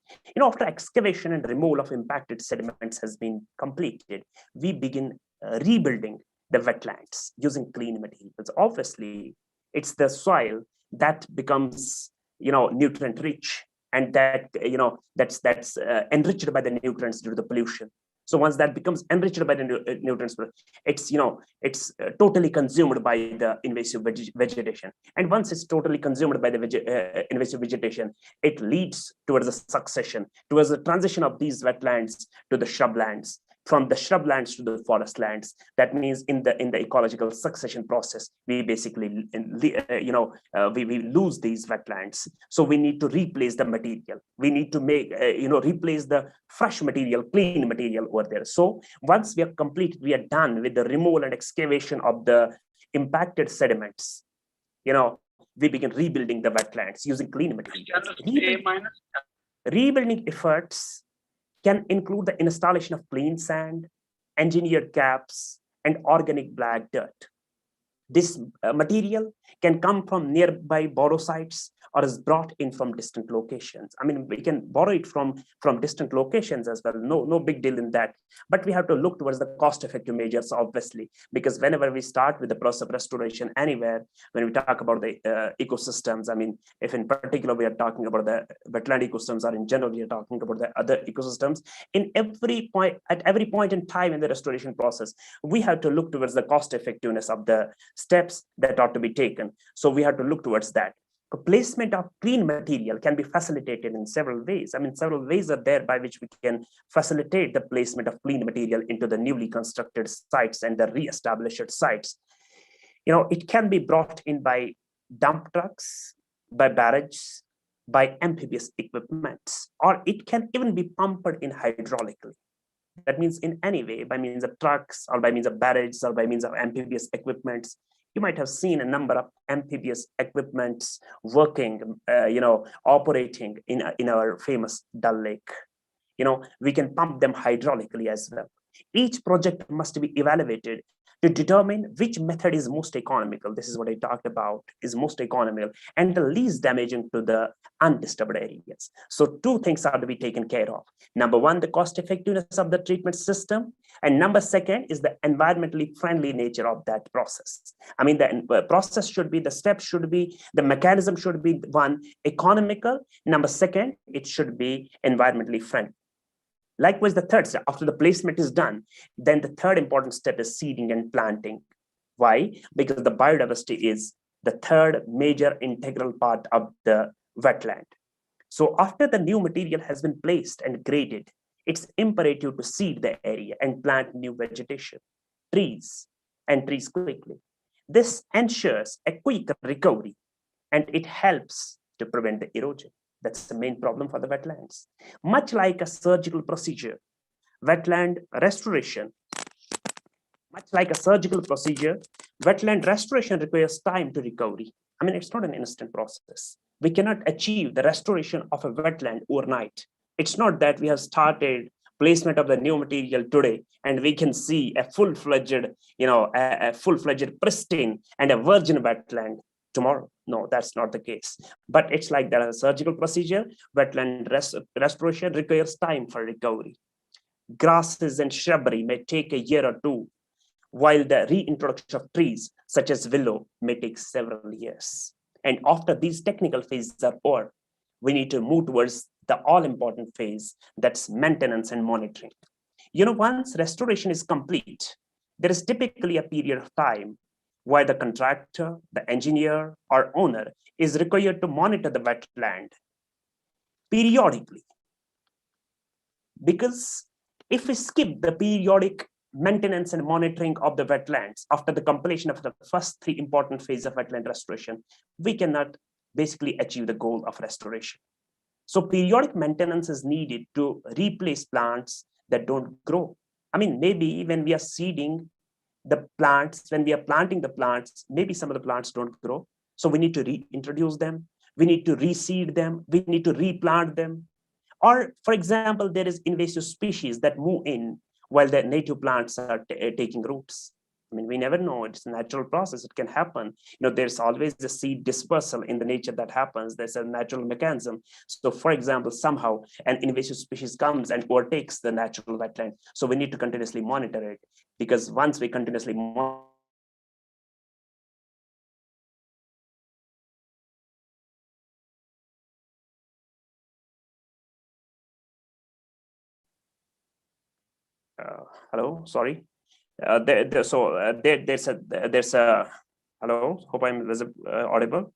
After excavation and removal of impacted sediments has been completed, we begin rebuilding the wetlands using clean materials. Obviously, it's the soil that becomes, nutrient rich, and that, that's enriched by the nutrients due to the pollution. So once that becomes enriched by the nutrients, it's totally consumed by the invasive vegetation. And once it's totally consumed by the invasive vegetation, it leads towards a succession, towards the transition of these wetlands to the shrublands, from the shrublands to the forest lands. That means in the ecological succession process, we basically we lose these wetlands. So we need to replace the material. We need to make replace the fresh material, clean material over there. So once we are complete, we are done with the removal and excavation of the impacted sediments. We begin rebuilding the wetlands using clean materials. Rebuilding efforts can include the installation of clean sand, engineered caps, and organic black dirt. This material can come from nearby borrow sites or is brought in from distant locations. I mean, we can borrow it from distant locations as well. No big deal in that. But we have to look towards the cost-effective measures, obviously, because whenever we start with the process of restoration anywhere, when we talk about the ecosystems, I mean, if in particular we are talking about the wetland ecosystems, or in general we are talking about the other ecosystems, at every point in time in the restoration process, we have to look towards the cost-effectiveness of the steps that ought to be taken. So we have to look towards that. The placement of clean material can be facilitated in several ways. I mean, several ways are there by which we can facilitate the placement of clean material into the newly constructed sites and the re-established sites. It can be brought in by dump trucks, by barrages, by amphibious equipment, or it can even be pumped in hydraulically. That means in any way, by means of trucks, or by means of barrages, or by means of amphibious equipments. You might have seen a number of amphibious equipments working, operating in our famous Dal Lake. We can pump them hydraulically as well. Each project must be evaluated to determine which method is most economical. This is what I talked about, is most economical and the least damaging to the undisturbed areas. So two things are to be taken care of. Number one, the cost effectiveness of the treatment system. And number second is the environmentally friendly nature of that process. I mean, the process should be, the steps should be, the mechanism should be one, economical. Number second, it should be environmentally friendly. Likewise, the third step, after the placement is done, then the third important step is seeding and planting. Why? Because the biodiversity is the third major integral part of the wetland. So after the new material has been placed and graded, it's imperative to seed the area and plant new vegetation, trees quickly. This ensures a quick recovery and it helps to prevent the erosion. That's the main problem for the wetlands. Much like a surgical procedure, wetland restoration, wetland restoration requires time to recovery. I mean, it's not an instant process. We cannot achieve the restoration of a wetland overnight. It's not that we have started placement of the new material today and we can see a full-fledged, pristine and a virgin wetland tomorrow. No, that's not the case. But it's like that, a surgical procedure, wetland restoration requires time for recovery. Grasses and shrubbery may take a year or two, while the reintroduction of trees, such as willow, may take several years. And after these technical phases are over, we need to move towards the all-important phase, that's maintenance and monitoring. Once restoration is complete, there is typically a period of time where the contractor, the engineer, or owner is required to monitor the wetland periodically. Because if we skip the periodic maintenance and monitoring of the wetlands after the completion of the first three important phases of wetland restoration, we cannot basically achieve the goal of restoration. So periodic maintenance is needed to replace plants that don't grow. I mean, maybe when we are seeding the plants, when we are planting the plants, maybe some of the plants don't grow. So we need to reintroduce them. We need to reseed them. We need to replant them. Or, for example, there is invasive species that move in while the native plants are taking roots. I mean, we never know. It's a natural process. It can happen. There's always the seed dispersal in the nature that happens. There's a natural mechanism. So, for example, somehow an invasive species comes and overtakes the natural wetland. So we need to continuously monitor it, because once we continuously monitor, hello, sorry. There's a hello. Hope I'm audible.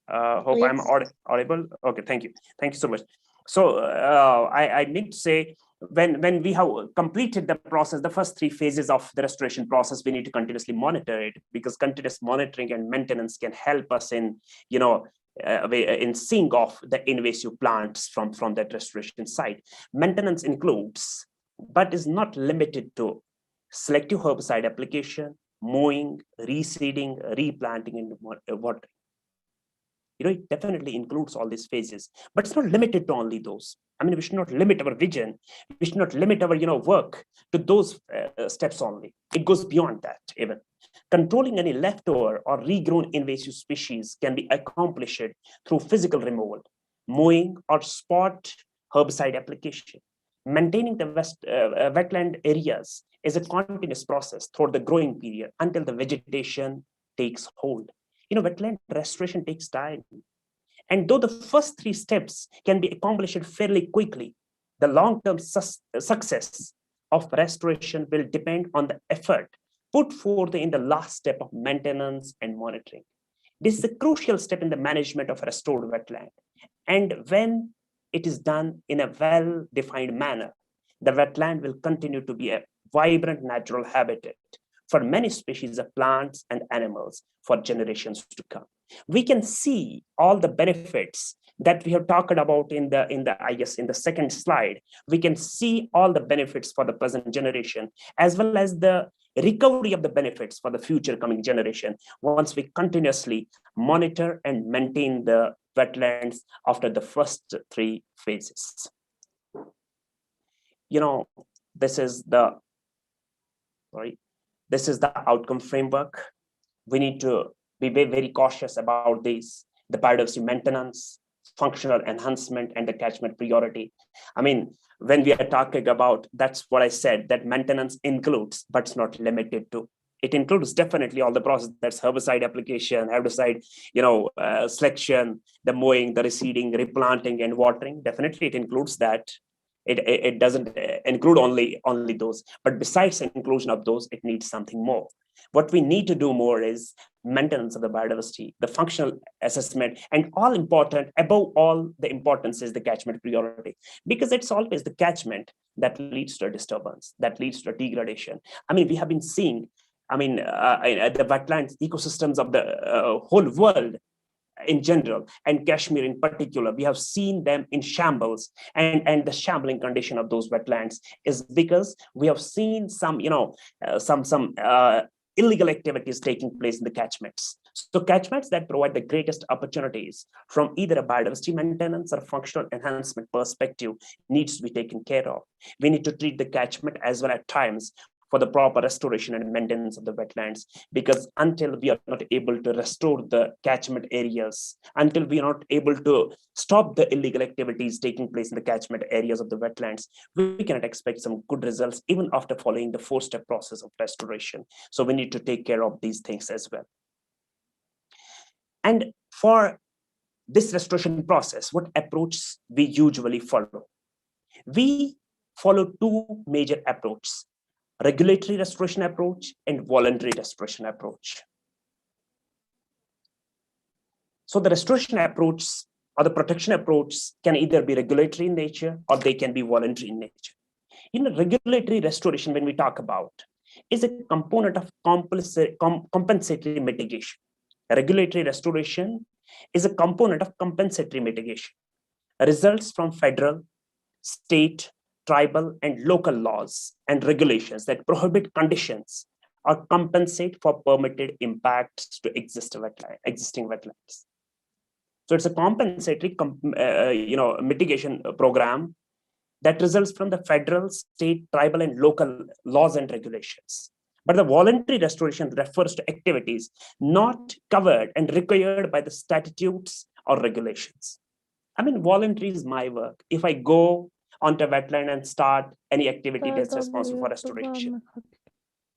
Hope I'm audible. Okay, thank you so much. So I need to say, when we have completed the process, the first 3 phases of the restoration process, we need to continuously monitor it, because continuous monitoring and maintenance can help us in, in seeing off the invasive plants from that restoration site. Maintenance includes, but is not limited to, selective herbicide application, mowing, reseeding, replanting, and watering. It definitely includes all these phases, but it's not limited to only those. I mean, we should not limit our vision. We should not limit our, work to those steps only. It goes beyond that even. Controlling any leftover or regrown invasive species can be accomplished through physical removal, mowing, or spot herbicide application. Maintaining the wetland areas is a continuous process throughout the growing period until the vegetation takes hold. Wetland restoration takes time. And though the first 3 steps can be accomplished fairly quickly, the long-term success of restoration will depend on the effort put forth in the last step of maintenance and monitoring. This is a crucial step in the management of a restored wetland. And when it is done in a well-defined manner, the wetland will continue to be a vibrant natural habitat for many species of plants and animals for generations to come. We can see all the benefits that we have talked about in the second slide. We can see all the benefits for the present generation, as well as the recovery of the benefits for the future coming generation, once we continuously monitor and maintain the wetlands after the first 3 phases. This is the outcome framework. We need to be very cautious about these: the biodiversity maintenance, functional enhancement, and the catchment priority. I mean, when we are talking about, that's what I said, that maintenance includes, but it's not limited to. It includes definitely all the process, that's herbicide application, herbicide, selection, the mowing, the reseeding, replanting, and watering. Definitely it includes that. It doesn't include only those, but besides the inclusion of those, it needs something more. What we need to do more is maintenance of the biodiversity, the functional assessment, and above all the importance is the catchment priority, because it's always the catchment that leads to a disturbance, that leads to a degradation. I mean, we have been seeing, the wetlands ecosystems of the whole world in general, and Kashmir in particular, we have seen them in shambles, and the shambling condition of those wetlands is because we have seen some illegal activities taking place in the catchments. So catchments that provide the greatest opportunities from either a biodiversity maintenance or functional enhancement perspective needs to be taken care of. We need to treat the catchment as well at times for the proper restoration and maintenance of the wetlands, because until we are not able to restore the catchment areas, until we are not able to stop the illegal activities taking place in the catchment areas of the wetlands, we cannot expect some good results even after following the 4-step process of restoration. So we need to take care of these things as well. And for this restoration process, what approach we usually follow? We follow 2 major approaches: regulatory restoration approach and voluntary restoration approach. So the restoration approach or the protection approach can either be regulatory in nature or they can be voluntary in nature. Regulatory restoration, when we talk about, is a component of compensatory mitigation. Regulatory restoration is a component of compensatory mitigation. Results from federal, state, tribal, and local laws and regulations that prohibit conditions or compensate for permitted impacts to existing wetlands. So it's a compensatory mitigation program that results from the federal, state, tribal, and local laws and regulations. But the voluntary restoration refers to activities not covered and required by the statutes or regulations. I mean, voluntary is my work. If I go onto a wetland and start any activity that's responsible for restoration,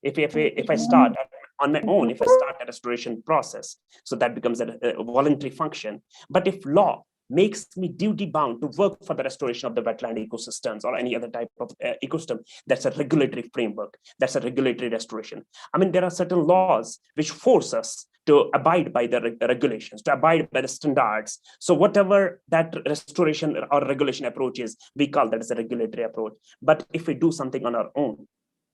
if I start on my own, if I start a restoration process, so that becomes a voluntary function. But if law makes me duty bound to work for the restoration of the wetland ecosystems or any other type of ecosystem, that's a regulatory framework, that's a regulatory restoration. I mean, there are certain laws which force us to abide by the regulations, to abide by the standards. So whatever that restoration or regulation approach is, we call that as a regulatory approach. But if we do something on our own,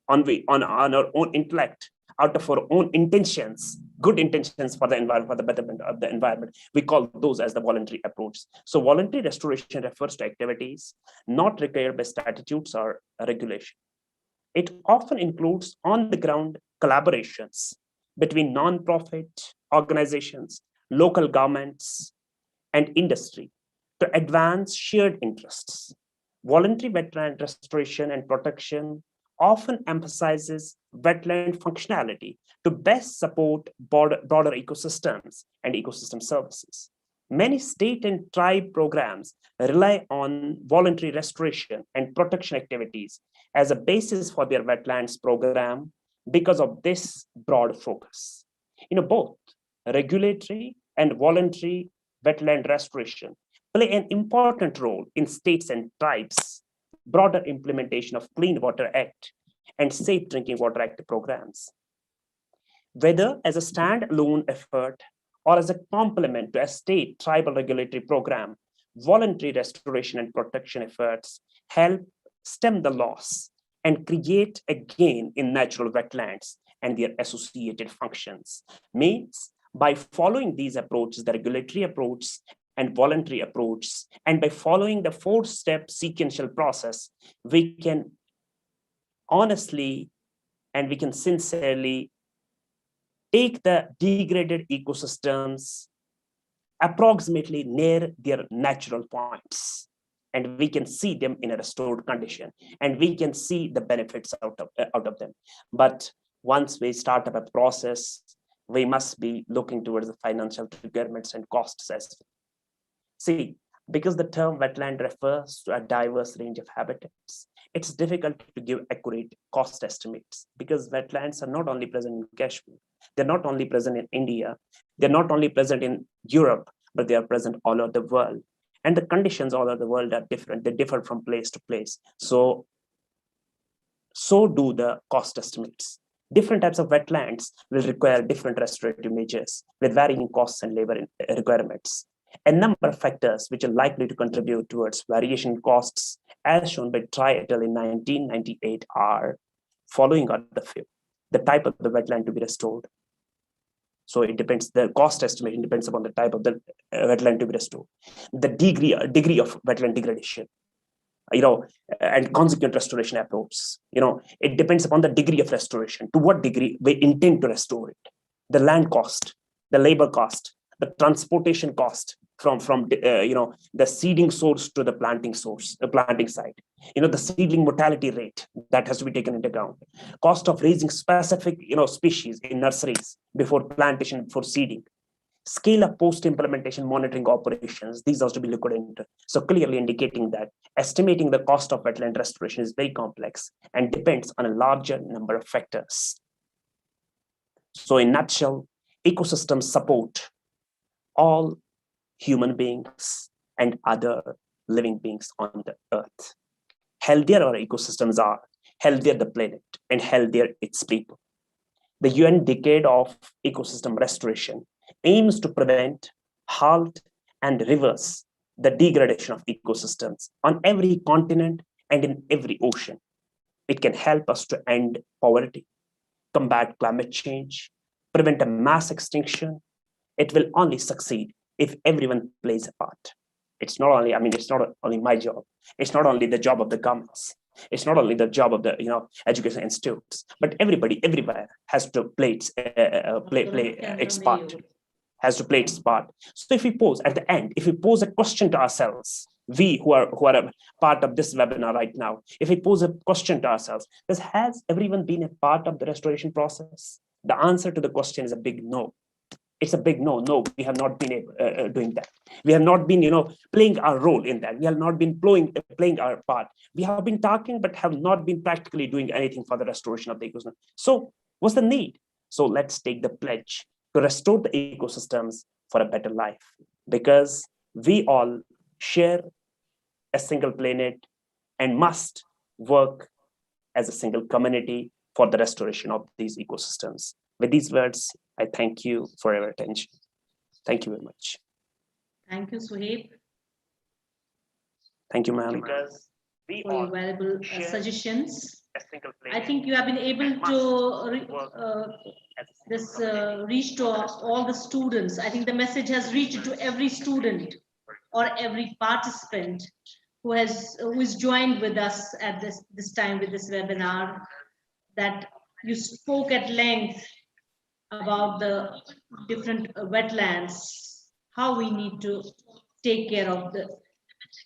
on our own intellect, out of our own intentions, good intentions for the environment, for the betterment of the environment, we call those as the voluntary approach. So voluntary restoration refers to activities not required by statutes or regulation. It often includes on-the-ground collaborations between non-profit organizations, local governments, and industry to advance shared interests. Voluntary wetland restoration and protection often emphasizes wetland functionality to best support broader ecosystems and ecosystem services. Many state and tribe programs rely on voluntary restoration and protection activities as a basis for their wetlands program because of this broad focus. Both regulatory and voluntary wetland restoration play an important role in states and tribes' broader implementation of Clean Water Act and Safe Drinking Water Act programs. Whether as a standalone effort or as a complement to a state tribal regulatory program, voluntary restoration and protection efforts help stem the loss and create a gain in natural wetlands and their associated functions. Means by following these approaches, the regulatory approach and voluntary approach, and by following the 4-step sequential process, we can honestly and we can sincerely take the degraded ecosystems approximately near their natural points, and we can see them in a restored condition, and we can see the benefits out of them. But once we start up a process, we must be looking towards the financial requirements and costs as well. See, because the term wetland refers to a diverse range of habitats, it's difficult to give accurate cost estimates because wetlands are not only present in Kashmir, they're not only present in India, they're not only present in Europe, but they are present all over the world. And the conditions all over the world are different. They differ from place to place. So do the cost estimates. Different types of wetlands will require different restorative measures with varying costs and labor requirements. A number of factors which are likely to contribute towards variation in costs, as shown by Tri et al. In 1998, are following are the few. The type of the wetland to be restored. So it depends, the cost estimation depends upon the type of the wetland to be restored. The degree of wetland degradation, and consequent restoration approach. It depends upon the degree of restoration, to what degree we intend to restore it. The land cost, the labor cost, the transportation cost from the seeding source to the planting site, the seedling mortality rate that has to be taken into account, cost of raising specific species in nurseries before plantation, for seeding, scale of post-implementation monitoring operations. These have to be looked into. So clearly indicating that estimating the cost of wetland restoration is very complex and depends on a larger number of factors. So in a nutshell, ecosystems support all human beings and other living beings on the earth. Healthier our ecosystems are, healthier the planet and healthier its people. The UN Decade of Ecosystem Restoration aims to prevent, halt, and reverse the degradation of ecosystems on every continent and in every ocean. It can help us to end poverty, combat climate change, prevent a mass extinction. It will only succeed if everyone plays a part. It's not only my job. It's not only the job of the governments. It's not only the job of the education institutes, but everybody everywhere has to play its part. Has to play its part. So if we pose at the end, if we pose a question to ourselves, we who are a part of this webinar right now, if we pose a question to ourselves, has everyone been a part of the restoration process? The answer to the question is a big no. It's a big no. No, we have not been doing that. We have not been, playing our role in that. We have not been playing our part. We have been talking, but have not been practically doing anything for the restoration of the ecosystem. So what's the need? So let's take the pledge to restore the ecosystems for a better life, because we all share a single planet and must work as a single community for the restoration of these ecosystems. With these words, I thank you for your attention. Thank you very much. Thank you, Suhaib, Thank you, ma'am. for your valuable suggestions. I think you have been able to reach to all the students. I think the message has reached to every student or every participant who is joined with us at this time with this webinar, that you spoke at length about the different wetlands, how we need to take care of the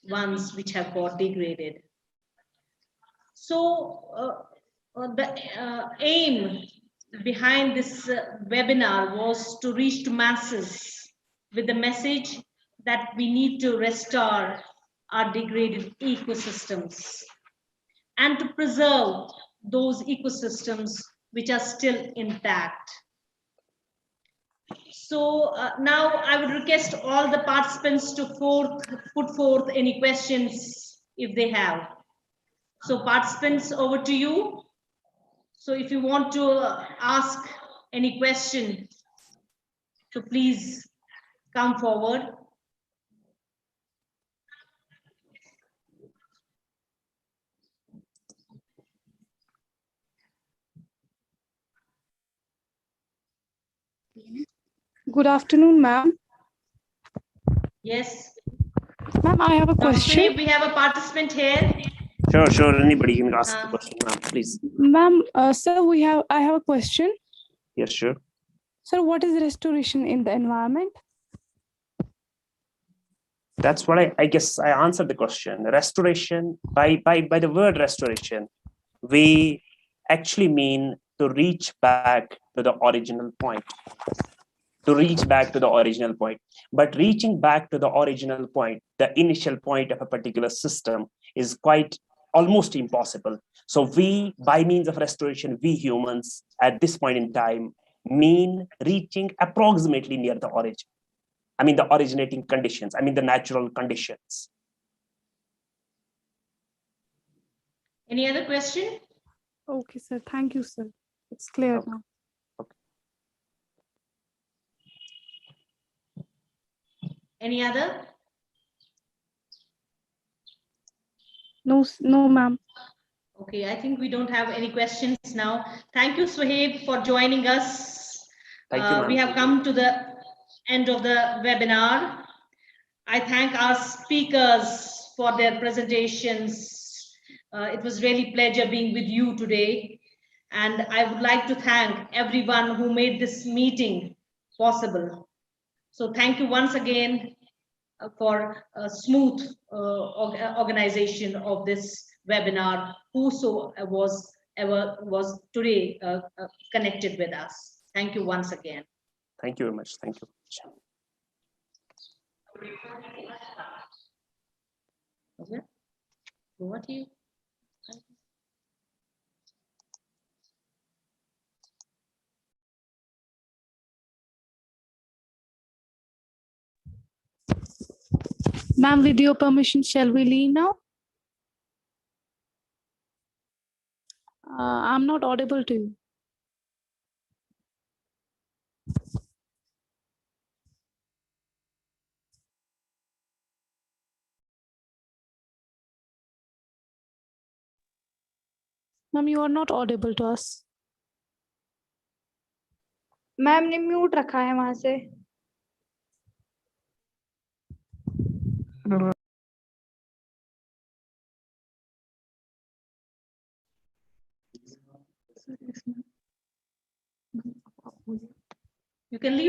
ones which have got degraded. So the aim behind this webinar was to reach to masses with the message that we need to restore our degraded ecosystems and to preserve those ecosystems which are still intact. So now I would request all the participants to put forth any questions if they have. So participants, over to you. So if you want to ask any question, so please come forward. Good afternoon, ma'am. Yes. Ma'am, I have a Dr. question. Suhaib, we have a participant here. Sure. Anybody can ask the question, ma'am, please. Ma'am, sir, I have a question. Yes, sure. Sir, what is restoration in the environment? That's what I guess I answered the question. Restoration, by the word restoration, we actually mean to reach back to the original point. To reach back to the original point. But reaching back to the original point, the initial point of a particular system, is quite almost impossible. So we, by means of restoration, we humans at this point in time mean reaching approximately near the origin. I mean the originating conditions, I mean the natural conditions. Any other question? Okay, sir. Thank you, sir. It's clear now. Any other? No, ma'am. Okay, I think we don't have any questions now. Thank you, Suhaib, for joining us. Thank you, ma'am. We have come to the end of the webinar. I thank our speakers for their presentations. It was really a pleasure being with you today. And I would like to thank everyone who made this meeting possible. So thank you once again for a smooth organization of this webinar, whoso was today connected with us. Thank you once again. Thank you very much. Thank you. Okay. Over to you. Ma'am, with your permission, shall we leave now? I'm not audible to you. Ma'am, you are not audible to us. Ma'am ने mute रखा है वहां से. You can leave.